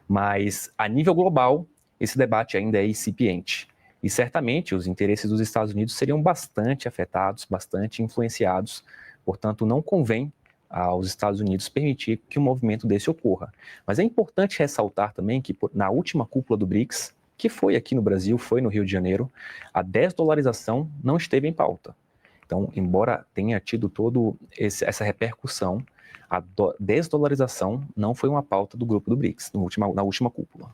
Mas a nível global, esse debate ainda é incipiente. E certamente os interesses dos Estados Unidos seriam bastante afetados, bastante influenciados. Portanto, não convém aos Estados Unidos permitir que um movimento desse ocorra. Mas é importante ressaltar também que na última cúpula do BRICS, que foi aqui no Brasil, foi no Rio de Janeiro, a desdolarização não esteve em pauta. Então, embora tenha tido toda essa repercussão, a desdolarização não foi uma pauta do grupo do BRICS na última cúpula.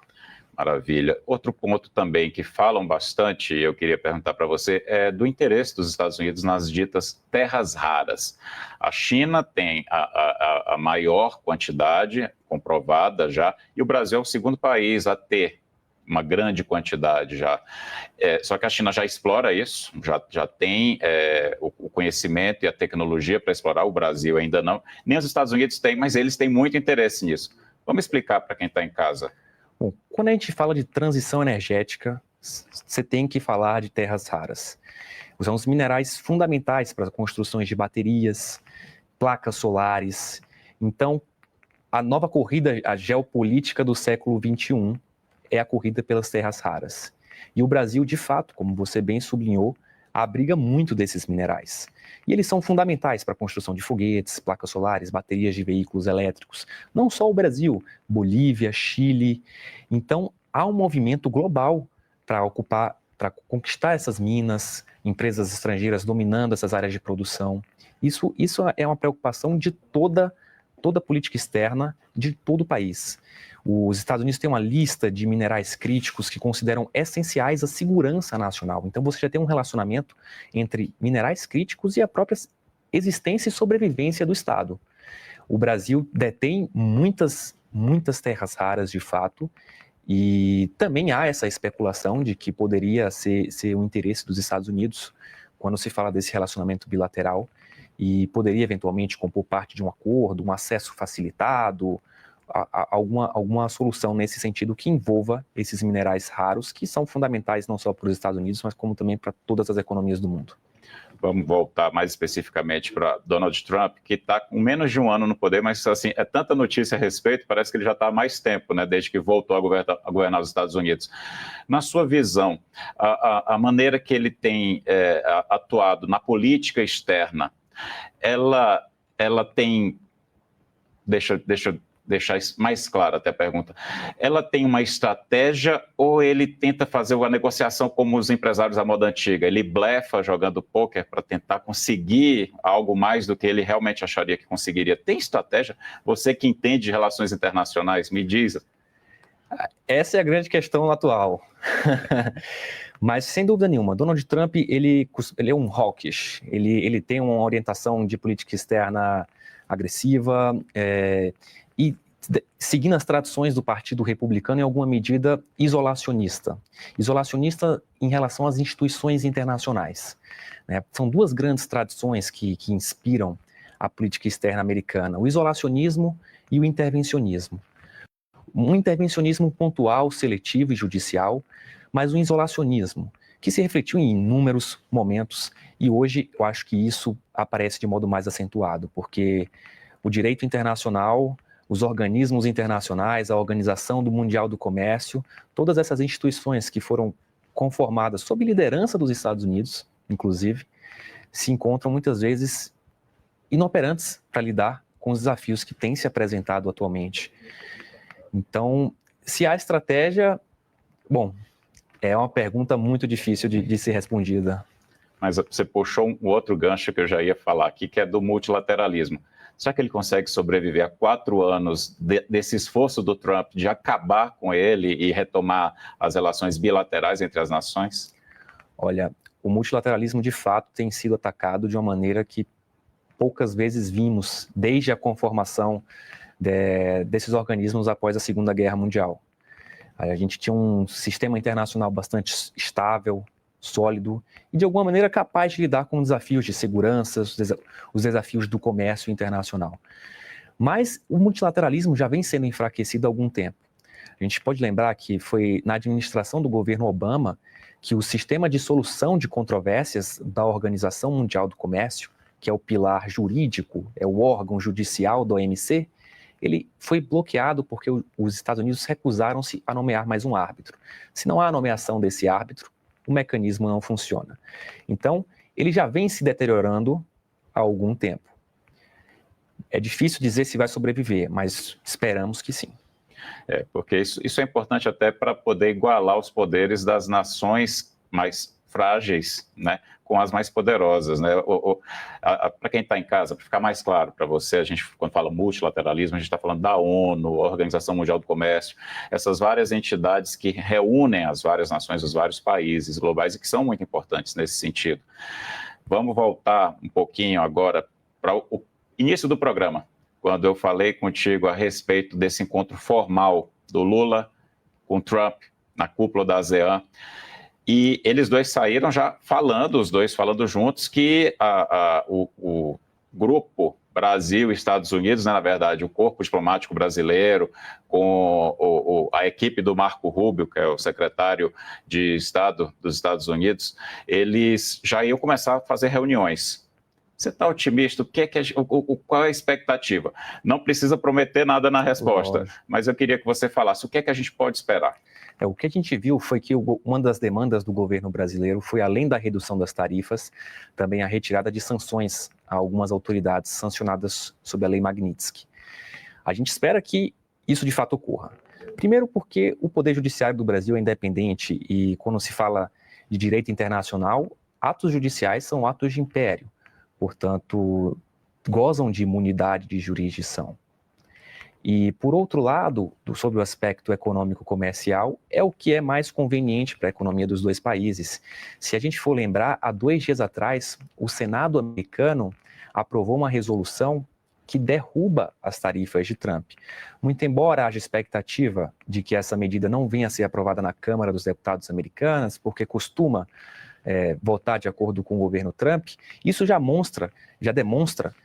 Maravilha. Outro ponto também que falam bastante, eu queria perguntar para você, é do interesse dos Estados Unidos nas ditas terras raras. A China tem a maior quantidade comprovada já, e o Brasil é o segundo país a ter uma grande quantidade já. Só que a China já explora isso, já tem o conhecimento e a tecnologia para explorar, o Brasil ainda não. Nem os Estados Unidos têm, mas eles têm muito interesse nisso. Vamos explicar para quem está em casa. Bom, quando a gente fala de transição energética, você tem que falar de terras raras. São os minerais fundamentais para construções de baterias, placas solares. Então, a nova corrida, a geopolítica do século XXI, é a corrida pelas terras raras. E o Brasil, de fato, como você bem sublinhou, abriga muito desses minerais. E eles são fundamentais para a construção de foguetes, placas solares, baterias de veículos elétricos. Não só o Brasil, Bolívia, Chile. Então, há um movimento global para conquistar essas minas, empresas estrangeiras dominando essas áreas de produção. Isso é uma preocupação de toda a política externa de todo o país. Os Estados Unidos têm uma lista de minerais críticos que consideram essenciais à segurança nacional. Então você já tem um relacionamento entre minerais críticos e a própria existência e sobrevivência do Estado. O Brasil detém muitas terras raras de fato, e também há essa especulação de que poderia ser o interesse dos Estados Unidos quando se fala desse relacionamento bilateral, e poderia eventualmente compor parte de um acordo, um acesso facilitado, alguma solução nesse sentido que envolva esses minerais raros, que são fundamentais não só para os Estados Unidos, mas como também para todas as economias do mundo. Vamos voltar mais especificamente para Donald Trump, que está com menos de um ano no poder, mas assim, é tanta notícia a respeito, parece que ele já está há mais tempo, né, desde que voltou a governar os Estados Unidos. Na sua visão, a maneira que ele tem atuado na política externa, ela tem... Deixa eu deixar isso mais claro até a pergunta. Ela tem uma estratégia ou ele tenta fazer uma negociação como os empresários da moda antiga? Ele blefa jogando pôquer para tentar conseguir algo mais do que ele realmente acharia que conseguiria? Tem estratégia? Você que entende de relações internacionais, me diz. Essa é a grande questão atual. Mas, sem dúvida nenhuma, Donald Trump ele é um hawkish. Ele tem uma orientação de política externa agressiva, e seguindo as tradições do Partido Republicano, em alguma medida isolacionista. Isolacionista em relação às instituições internacionais, né? São duas grandes tradições que inspiram a política externa americana, o isolacionismo e o intervencionismo. Um intervencionismo pontual, seletivo e judicial, mas um isolacionismo que se refletiu em inúmeros momentos, e hoje eu acho que isso aparece de modo mais acentuado, porque o direito internacional, os organismos internacionais, a Organização Mundial do Comércio, todas essas instituições que foram conformadas sob liderança dos Estados Unidos, inclusive, se encontram muitas vezes inoperantes para lidar com os desafios que têm se apresentado atualmente. Então, se há estratégia, bom, é uma pergunta muito difícil de ser respondida. Mas você puxou um outro gancho que eu já ia falar aqui, que é do multilateralismo. Será que ele consegue sobreviver a 4 anos desse esforço do Trump de acabar com ele e retomar as relações bilaterais entre as nações? Olha, o multilateralismo de fato tem sido atacado de uma maneira que poucas vezes vimos desde a conformação desses organismos após a Segunda Guerra Mundial. A gente tinha um sistema internacional bastante estável, sólido e, de alguma maneira, capaz de lidar com desafios de segurança, os desafios do comércio internacional. Mas o multilateralismo já vem sendo enfraquecido há algum tempo. A gente pode lembrar que foi na administração do governo Obama que o sistema de solução de controvérsias da Organização Mundial do Comércio, que é o pilar jurídico, é o órgão judicial da OMC, ele foi bloqueado porque os Estados Unidos recusaram-se a nomear mais um árbitro. Se não há a nomeação desse árbitro, o mecanismo não funciona. Então, ele já vem se deteriorando há algum tempo. É difícil dizer se vai sobreviver, mas esperamos que sim. Porque isso é importante até para poder igualar os poderes das nações mais frágeis, né, com as mais poderosas, né? Para quem está em casa, para ficar mais claro para você, a gente, quando fala multilateralismo, a gente está falando da ONU, Organização Mundial do Comércio, essas várias entidades que reúnem as várias nações, os vários países globais e que são muito importantes nesse sentido. Vamos voltar um pouquinho agora para o início do programa, quando eu falei contigo a respeito desse encontro formal do Lula com Trump na cúpula da ASEAN. E eles dois saíram já falando, os dois falando juntos, que o grupo Brasil e Estados Unidos, né, na verdade, o corpo diplomático brasileiro, com a equipe do Marco Rubio, que é o secretário de Estado dos Estados Unidos, eles já iam começar a fazer reuniões. Você está otimista? Qual é a expectativa? Não precisa prometer nada na resposta, mas eu queria que você falasse o que é que a gente pode esperar. O que a gente viu foi que uma das demandas do governo brasileiro foi, além da redução das tarifas, também a retirada de sanções a algumas autoridades sancionadas sob a Lei Magnitsky. A gente espera que isso de fato ocorra. Primeiro porque o Poder Judiciário do Brasil é independente e, quando se fala de direito internacional, atos judiciais são atos de império, portanto, gozam de imunidade de jurisdição. E, por outro lado, sobre o aspecto econômico-comercial, é o que é mais conveniente para a economia dos dois países. Se a gente for lembrar, há 2 dias atrás, o Senado americano aprovou uma resolução que derruba as tarifas de Trump. Muito embora haja expectativa de que essa medida não venha a ser aprovada na Câmara dos Deputados americanas, porque costuma votar de acordo com o governo Trump, isso já demonstra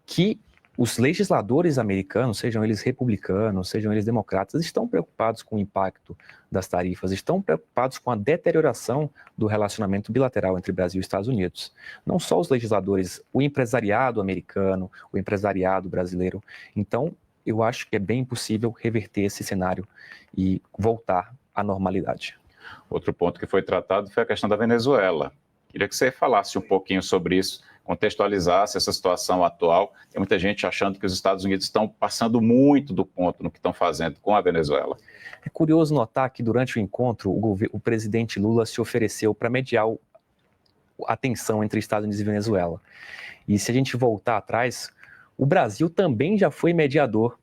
que os legisladores americanos, sejam eles republicanos, sejam eles democratas, estão preocupados com o impacto das tarifas, estão preocupados com a deterioração do relacionamento bilateral entre Brasil e Estados Unidos. Não só os legisladores, o empresariado americano, o empresariado brasileiro. Então, eu acho que é bem possível reverter esse cenário e voltar à normalidade. Outro ponto que foi tratado foi a questão da Venezuela. Queria que você falasse um pouquinho sobre isso, contextualizasse essa situação atual. Tem muita gente achando que os Estados Unidos estão passando muito do ponto no que estão fazendo com a Venezuela. É curioso notar que durante o encontro, o presidente Lula se ofereceu para mediar a tensão entre Estados Unidos e Venezuela. E se a gente voltar atrás, o Brasil também já foi mediador.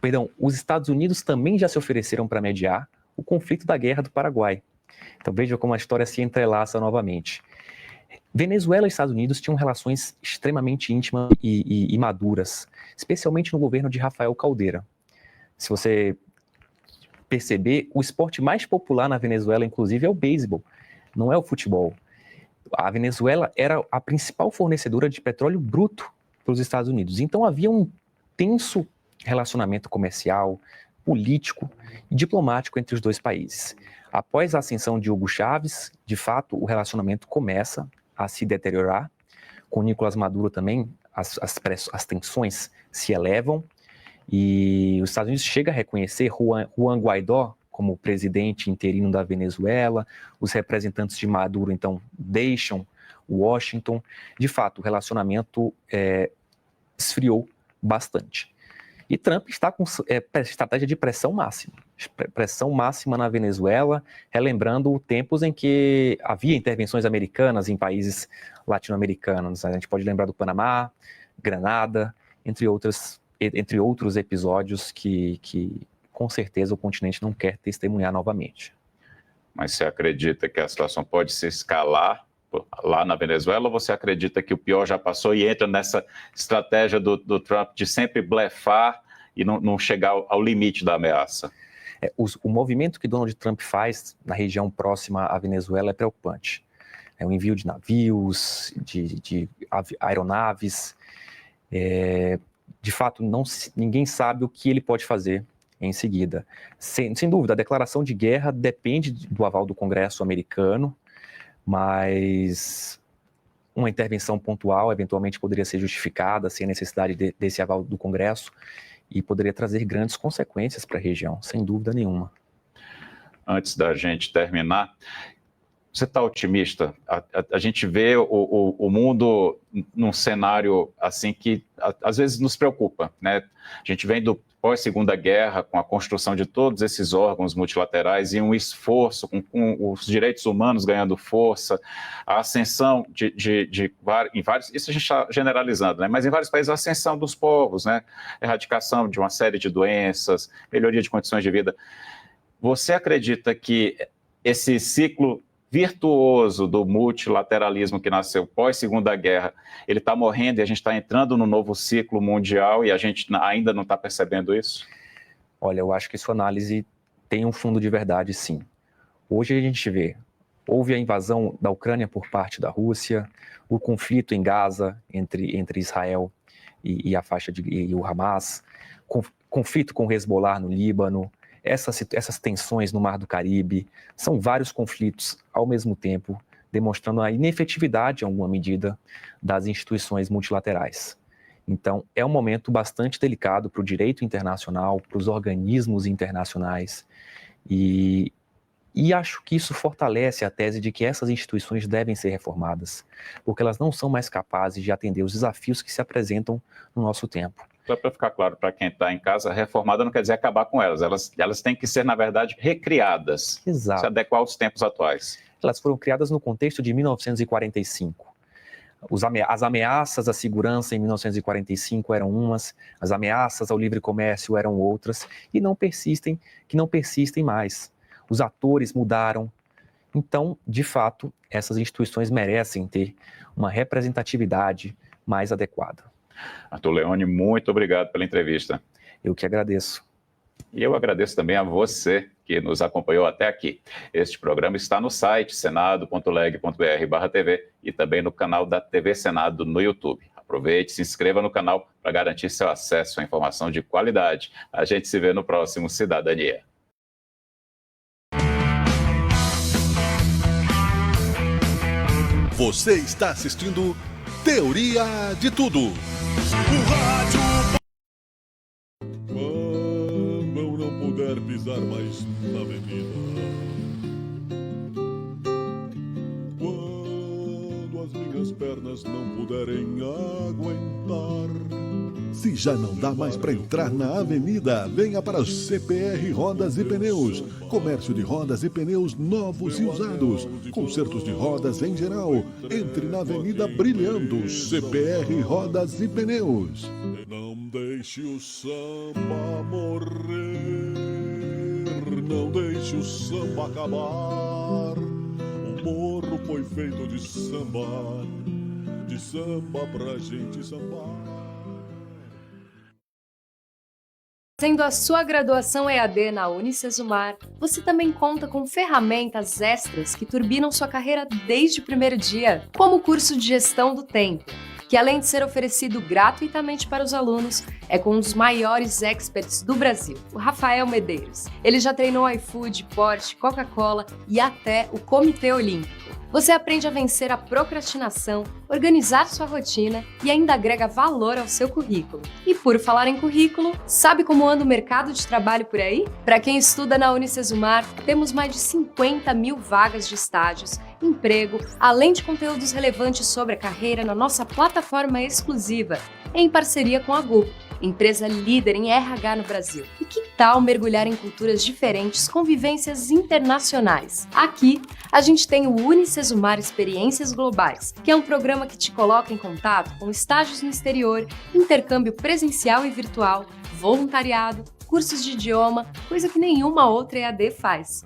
Perdão, os Estados Unidos também já se ofereceram para mediar o conflito da Guerra do Paraguai. Então veja como a história se entrelaça novamente. Venezuela e Estados Unidos tinham relações extremamente íntimas e maduras, especialmente no governo de Rafael Caldeira. Se você perceber, o esporte mais popular na Venezuela, inclusive, é o beisebol, não é o futebol. A Venezuela era a principal fornecedora de petróleo bruto para os Estados Unidos. Então havia um intenso relacionamento comercial, político e diplomático entre os dois países. Após a ascensão de Hugo Chávez, de fato, o relacionamento começa a se deteriorar. Com Nicolás Maduro também, as tensões se elevam e os Estados Unidos chegam a reconhecer Juan Guaidó como presidente interino da Venezuela. Os representantes de Maduro, então, deixam Washington. De fato, o relacionamento esfriou bastante. E Trump está com estratégia de pressão máxima na Venezuela, relembrando tempos em que havia intervenções americanas em países latino-americanos. A gente pode lembrar do Panamá, Granada, entre outros episódios que com certeza o continente não quer testemunhar novamente. Mas você acredita que a situação pode se escalar lá na Venezuela, ou você acredita que o pior já passou e entra nessa estratégia do Trump de sempre blefar e não chegar ao limite da ameaça? O movimento que Donald Trump faz na região próxima à Venezuela é preocupante. É o envio de navios, de aeronaves. De fato, ninguém sabe o que ele pode fazer em seguida. Sem dúvida, a declaração de guerra depende do aval do Congresso americano, mas uma intervenção pontual eventualmente poderia ser justificada sem a necessidade desse aval do Congresso e poderia trazer grandes consequências para a região, sem dúvida nenhuma. Antes da gente terminar, você está otimista? A gente vê o mundo num cenário assim que às vezes nos preocupa, né? A gente vem do pós-Segunda Guerra, com a construção de todos esses órgãos multilaterais e um esforço com os direitos humanos ganhando força, a ascensão em vários, isso a gente está generalizando, né? Mas em vários países a ascensão dos povos, né? Erradicação de uma série de doenças, melhoria de condições de vida. Você acredita que esse ciclo virtuoso do multilateralismo que nasceu pós-Segunda Guerra, ele está morrendo e a gente está entrando no novo ciclo mundial e a gente ainda não está percebendo isso? Olha, eu acho que sua análise tem um fundo de verdade, sim. Hoje a gente vê, houve a invasão da Ucrânia por parte da Rússia, o conflito em Gaza entre Israel e a faixa e o Hamas, conflito com o Hezbollah no Líbano, essas tensões no Mar do Caribe, são vários conflitos ao mesmo tempo, demonstrando a inefetividade, em alguma medida, das instituições multilaterais. Então, é um momento bastante delicado para o direito internacional, para os organismos internacionais, e acho que isso fortalece a tese de que essas instituições devem ser reformadas, porque elas não são mais capazes de atender os desafios que se apresentam no nosso tempo. Só para ficar claro para quem está em casa, reformada não quer dizer acabar com elas têm que ser, na verdade, recriadas. Exato. Se adequar aos tempos atuais. Elas foram criadas no contexto de 1945. As ameaças à segurança em 1945 eram umas, as ameaças ao livre comércio eram outras, e não persistem mais. Os atores mudaram. Então, de fato, essas instituições merecem ter uma representatividade mais adequada. Arthur Leone, muito obrigado pela entrevista. Eu que agradeço. E eu agradeço também a você que nos acompanhou até aqui. Este programa está no site senado.leg.br/TV e também no canal da TV Senado no YouTube. Aproveite, se inscreva no canal para garantir seu acesso à informação de qualidade. A gente se vê no próximo Cidadania. Você está assistindo Teoria de Tudo. O rádio. Quando eu não puder pisar mais na avenida, quando as minhas pernas não puderem aguentar. Se já não dá mais para entrar na avenida, venha para o CPR Rodas e Pneus. Comércio de rodas e pneus novos e usados. Consertos de rodas em geral. Entre na Avenida Brilhando. CPR Rodas e Pneus. E não deixe o samba morrer. Não deixe o samba acabar. O morro foi feito de samba pra gente sambar. Fazendo a sua graduação EAD na Unicesumar, você também conta com ferramentas extras que turbinam sua carreira desde o primeiro dia, como o curso de Gestão do Tempo, que além de ser oferecido gratuitamente para os alunos, é com um dos maiores experts do Brasil, o Rafael Medeiros. Ele já treinou iFood, Porsche, Coca-Cola e até o Comitê Olímpico. Você aprende a vencer a procrastinação, organizar sua rotina e ainda agrega valor ao seu currículo. E por falar em currículo, sabe como anda o mercado de trabalho por aí? Para quem estuda na Unicesumar, temos mais de 50 mil vagas de estágios, emprego, além de conteúdos relevantes sobre a carreira na nossa plataforma exclusiva, em parceria com a GUP, empresa líder em RH no Brasil. E que tal mergulhar em culturas diferentes com vivências internacionais? Aqui, a gente tem o Unicesumar Experiências Globais, que é um programa que te coloca em contato com estágios no exterior, intercâmbio presencial e virtual, voluntariado, cursos de idioma, coisa que nenhuma outra EAD faz.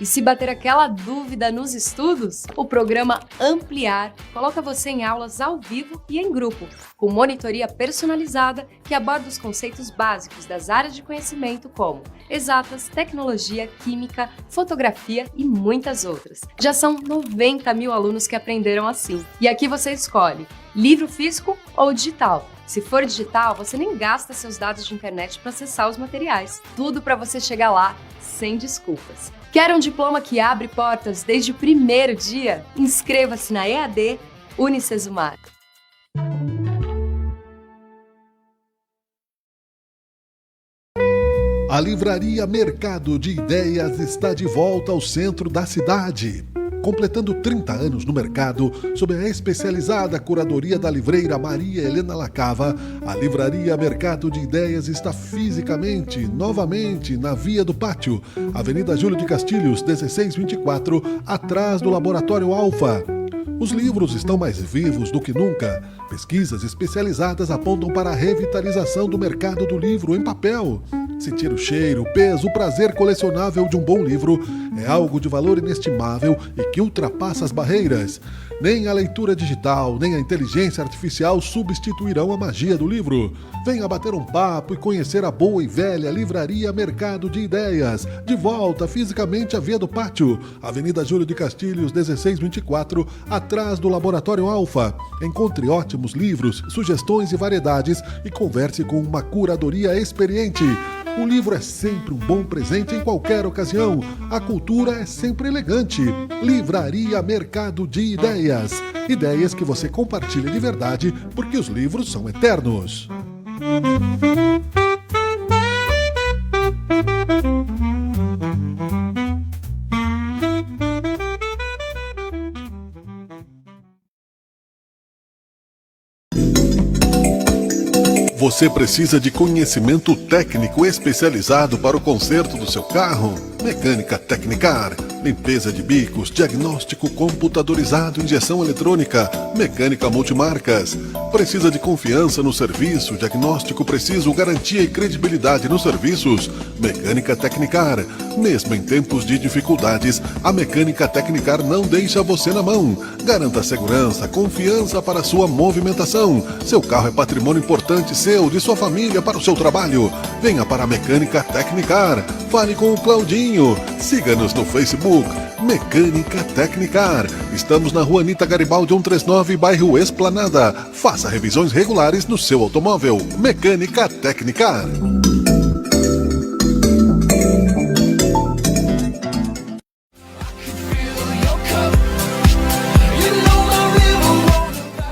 E se bater aquela dúvida nos estudos, o programa Ampliar coloca você em aulas ao vivo e em grupo, com monitoria personalizada que aborda os conceitos básicos das áreas de conhecimento como exatas, tecnologia, química, fotografia e muitas outras. Já são 90 mil alunos que aprenderam assim. E aqui você escolhe livro físico ou digital. Se for digital, você nem gasta seus dados de internet para acessar os materiais. Tudo para você chegar lá sem desculpas. Quer um diploma que abre portas desde o primeiro dia? Inscreva-se na EAD Unicesumar. A livraria Mercado de Ideias está de volta ao centro da cidade. Completando 30 anos no mercado, sob a especializada curadoria da livreira Maria Helena Lacava, a livraria Mercado de Ideias está fisicamente, novamente, na Via do Pátio, Avenida Júlio de Castilhos, 1624, atrás do Laboratório Alfa. Os livros estão mais vivos do que nunca. Pesquisas especializadas apontam para a revitalização do mercado do livro em papel. Sentir o cheiro, o peso, o prazer colecionável de um bom livro é algo de valor inestimável e que ultrapassa as barreiras. Nem a leitura digital, nem a inteligência artificial substituirão a magia do livro. Venha bater um papo e conhecer a boa e velha livraria Mercado de Ideias. De volta fisicamente à Via do Pátio, Avenida Júlio de Castilhos, 1624, atrás do Laboratório Alfa. Encontre ótimos livros, sugestões e variedades e converse com uma curadoria experiente. O livro é sempre um bom presente em qualquer ocasião. A cultura é sempre elegante. Livraria Mercado de Ideias. Ideias que você compartilha de verdade, porque os livros são eternos. Você precisa de conhecimento técnico especializado para o conserto do seu carro? Mecânica Tecnicar, limpeza de bicos, diagnóstico computadorizado, injeção eletrônica, mecânica multimarcas. Precisa de confiança no serviço, diagnóstico preciso, garantia e credibilidade nos serviços? Mecânica Tecnicar. Mesmo em tempos de dificuldades, a Mecânica Tecnicar não deixa você na mão. Garanta segurança, confiança para a sua movimentação. Seu carro é patrimônio importante seu, de sua família, para o seu trabalho. Venha para a Mecânica Tecnicar. Fale com o Claudinho. Siga-nos no Facebook, Mecânica Tecnicar. Estamos na Rua Anita Garibaldi 139, bairro Esplanada. Faça revisões regulares no seu automóvel. Mecânica Tecnicar.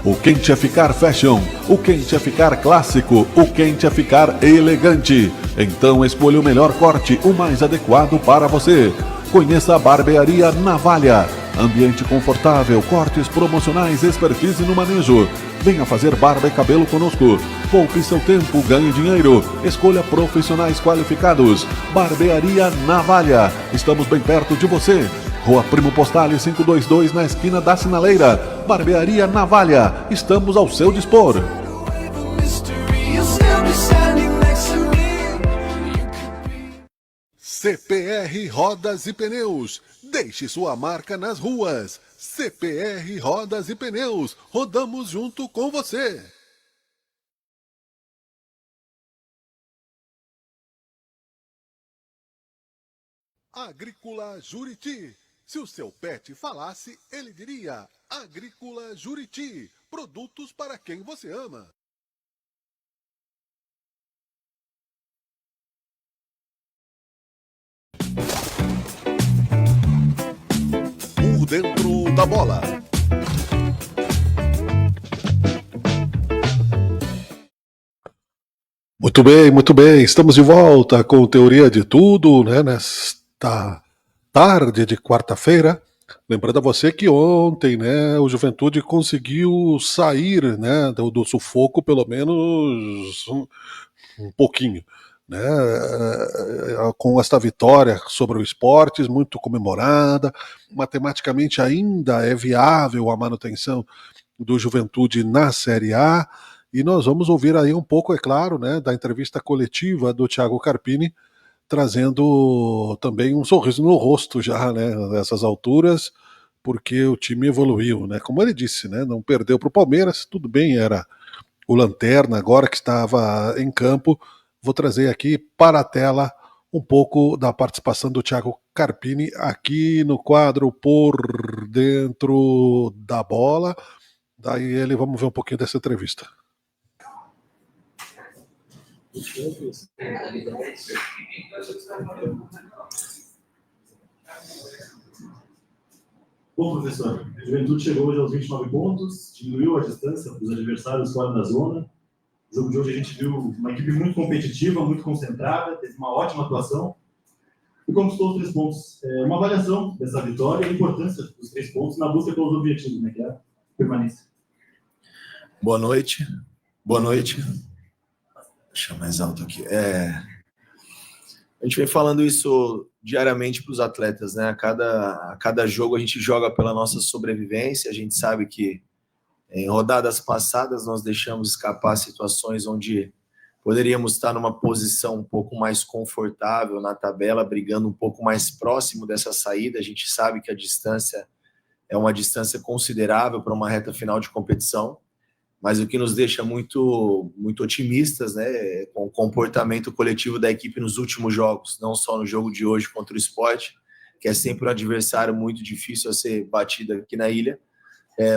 O quente é ficar fashion, o quente é ficar clássico, o quente é ficar elegante. Então escolha o melhor corte, o mais adequado para você. Conheça a Barbearia Navalha. Ambiente confortável, cortes promocionais, expertise no manejo. Venha fazer barba e cabelo conosco. Poupe seu tempo, ganhe dinheiro. Escolha profissionais qualificados. Barbearia Navalha. Estamos bem perto de você. Rua Primo Postale 522, na esquina da Sinaleira. Barbearia Navalha. Estamos ao seu dispor. CPR Rodas e Pneus. Deixe sua marca nas ruas. CPR Rodas e Pneus. Rodamos junto com você. Agrícola Juriti. Se o seu pet falasse, ele diria: Agrícola Juriti. Produtos para quem você ama. Por dentro da bola. Muito bem, muito bem. Estamos de volta com Teoria de Tudo, né? Nesta tarde de quarta-feira. Lembrando a você que ontem, né, o Juventude conseguiu sair, né, do sufoco, pelo menos um pouquinho, né, com esta vitória sobre o Sporting, muito comemorada. Matematicamente ainda é viável a manutenção do Juventude na Série A, e nós vamos ouvir aí um pouco, é claro, né, da entrevista coletiva do Thiago Carpini, trazendo também um sorriso no rosto já, né, nessas alturas, porque o time evoluiu, né, como ele disse, né, não perdeu para o Palmeiras, tudo bem, era o Lanterna agora que estava em campo. Vou trazer aqui para a tela um pouco da participação do Thiago Carpini aqui no quadro Por Dentro da Bola. Daí vamos ver um pouquinho dessa entrevista. Bom, professor, a Juventude chegou hoje aos 29 pontos, diminuiu a distância dos adversários fora da zona. No jogo de hoje a gente viu uma equipe muito competitiva, muito concentrada, teve uma ótima atuação e conquistou os 3 pontos. Uma avaliação dessa vitória e a importância dos 3 pontos na busca pelos objetivos, né, que é a permanência. Boa noite. Boa noite. Deixa mais alto aqui. A gente vem falando isso diariamente para os atletas, né? A cada jogo a gente joga pela nossa sobrevivência. A gente sabe que em rodadas passadas nós deixamos escapar situações onde poderíamos estar numa posição um pouco mais confortável na tabela, brigando um pouco mais próximo dessa saída. A gente sabe que a distância é uma distância considerável para uma reta final de competição, mas o que nos deixa muito, muito otimistas, né, com o comportamento coletivo da equipe nos últimos jogos, não só no jogo de hoje contra o Sport, que é sempre um adversário muito difícil a ser batido aqui na ilha,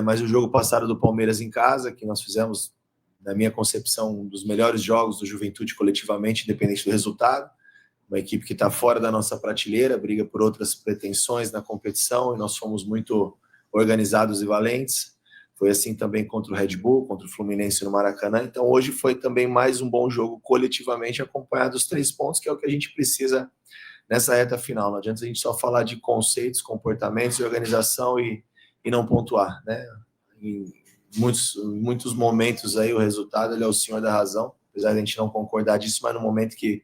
mas o jogo passado do Palmeiras em casa, que nós fizemos, na minha concepção, um dos melhores jogos do Juventude coletivamente, independente do resultado, uma equipe que está fora da nossa prateleira, briga por outras pretensões na competição, e nós fomos muito organizados e valentes. Foi assim também contra o Red Bull, contra o Fluminense no Maracanã. Então hoje foi também mais um bom jogo coletivamente, acompanhado dos 3 pontos, que é o que a gente precisa nessa reta final. Não adianta a gente só falar de conceitos, comportamentos e organização e não pontuar, né? Em muitos momentos aí o resultado ele é o senhor da razão, apesar de a gente não concordar disso, mas no momento que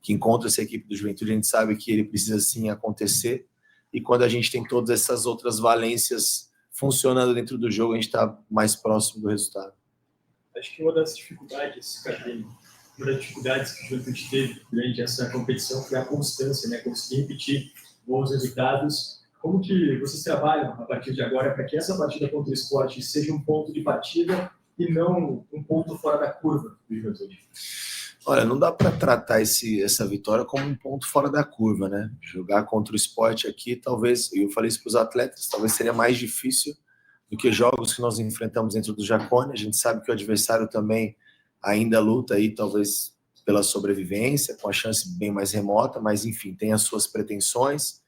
encontra essa equipe do Juventude, a gente sabe que ele precisa sim acontecer, e quando a gente tem todas essas outras valências funcionando dentro do jogo, a gente está mais próximo do resultado. Acho que uma das dificuldades, Carpini, que o Juventude teve durante essa competição foi a constância, né? Conseguir repetir bons resultados. Como que vocês trabalham a partir de agora para que essa partida contra o Sport seja um ponto de partida e não um ponto fora da curva do Juventude? Olha, não dá para tratar essa vitória como um ponto fora da curva, né? Jogar contra o Sport aqui, talvez, eu falei isso para os atletas, talvez seria mais difícil do que jogos que nós enfrentamos dentro do Jacone. A gente sabe que o adversário também ainda luta aí, talvez pela sobrevivência, com a chance bem mais remota, mas enfim, tem as suas pretensões,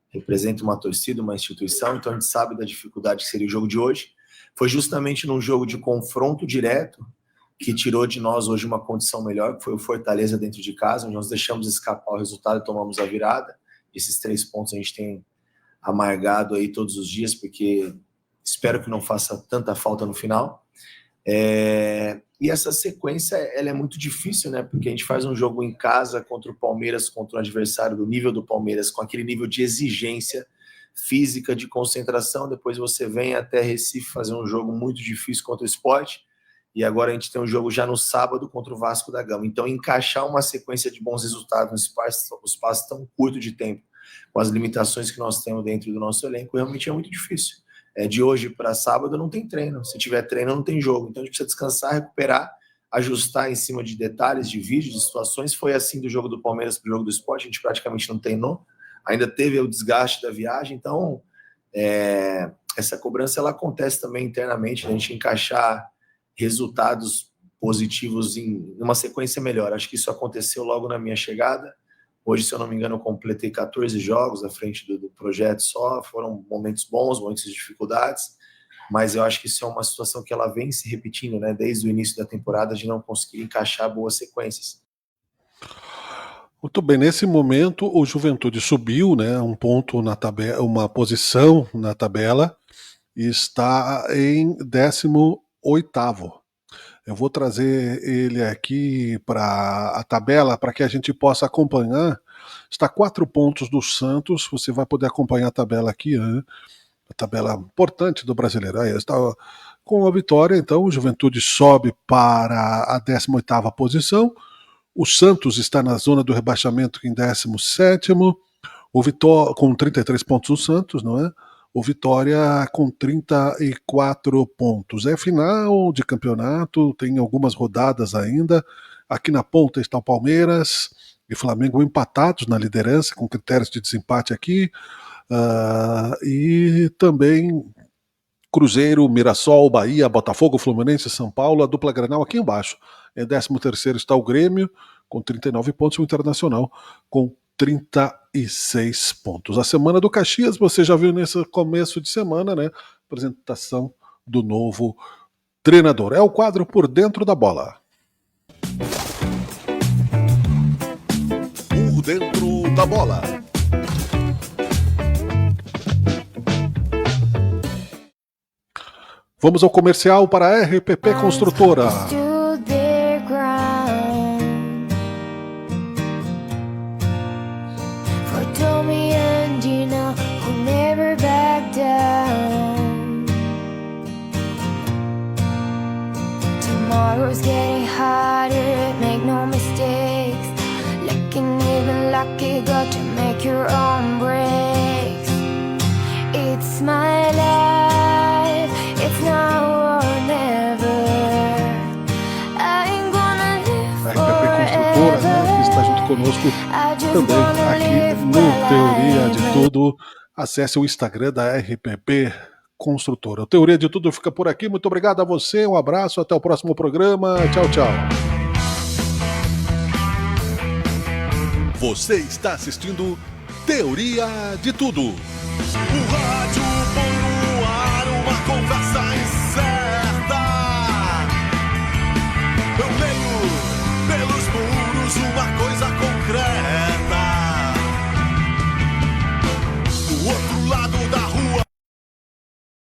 representa uma torcida, uma instituição, então a gente sabe da dificuldade que seria o jogo de hoje. Foi justamente num jogo de confronto direto que tirou de nós hoje uma condição melhor, que foi o Fortaleza dentro de casa, onde nós deixamos escapar o resultado e tomamos a virada. Esses 3 pontos a gente tem amargado aí todos os dias, porque espero que não faça tanta falta no final. E essa sequência, ela é muito difícil, né? Porque a gente faz um jogo em casa contra o Palmeiras, contra um adversário do nível do Palmeiras, com aquele nível de exigência física, de concentração. Depois você vem até Recife fazer um jogo muito difícil contra o Sport. E agora a gente tem um jogo já no sábado contra o Vasco da Gama. Então, encaixar uma sequência de bons resultados no espaço tão curto de tempo, com as limitações que nós temos dentro do nosso elenco, realmente é muito difícil. De hoje para sábado não tem treino. Se tiver treino, não tem jogo. Então, a gente precisa descansar, recuperar, ajustar em cima de detalhes, de vídeos, de situações. Foi assim do jogo do Palmeiras para o jogo do Sport. A gente praticamente não treinou. Ainda teve o desgaste da viagem. Então, essa cobrança ela acontece também internamente, a gente encaixar resultados positivos em uma sequência melhor. Acho que isso aconteceu logo na minha chegada. Hoje, se eu não me engano, eu completei 14 jogos à frente do projeto só. Foram momentos bons, momentos de dificuldades, mas eu acho que isso é uma situação que ela vem se repetindo, né, desde o início da temporada, de não conseguir encaixar boas sequências. Muito bem, nesse momento o Juventude subiu, né, um ponto na tabela, uma posição na tabela, e está em 18º. Eu vou trazer ele aqui para a tabela para que a gente possa acompanhar. Está 4 pontos do Santos. Você vai poder acompanhar a tabela aqui, né? A tabela importante do Brasileiro. Aí está com a vitória, então o Juventude sobe para a 18ª posição. O Santos está na zona do rebaixamento em 17º. O Vitória com 33 pontos o Santos, não é? O Vitória com 34 pontos. É final de campeonato, tem algumas rodadas ainda. Aqui na ponta está o Palmeiras e Flamengo empatados na liderança, com critérios de desempate aqui. E também Cruzeiro, Mirassol, Bahia, Botafogo, Fluminense, São Paulo, a dupla Grenal aqui embaixo. Em 13º está o Grêmio, com 39 pontos, o Internacional com 36 pontos. A semana do Caxias, você já viu nesse começo de semana, né? Apresentação do novo treinador. É o quadro Por Dentro da Bola. Por Dentro da Bola. Vamos ao comercial para a RPP Construtora. Tomorrow's getting harder, make no mistakes. Looking even lucky, got to make your own breaks. It's my life, it's now or never. I ain't gonna live forever. Né, que está junto conosco também aqui no Teoria de Tudo. Acesse o Instagram da RPP Construtora. A Teoria de Tudo fica por aqui. Muito obrigado a você, um abraço, até o próximo programa. Tchau, tchau. Você está assistindo Teoria de Tudo. O rádio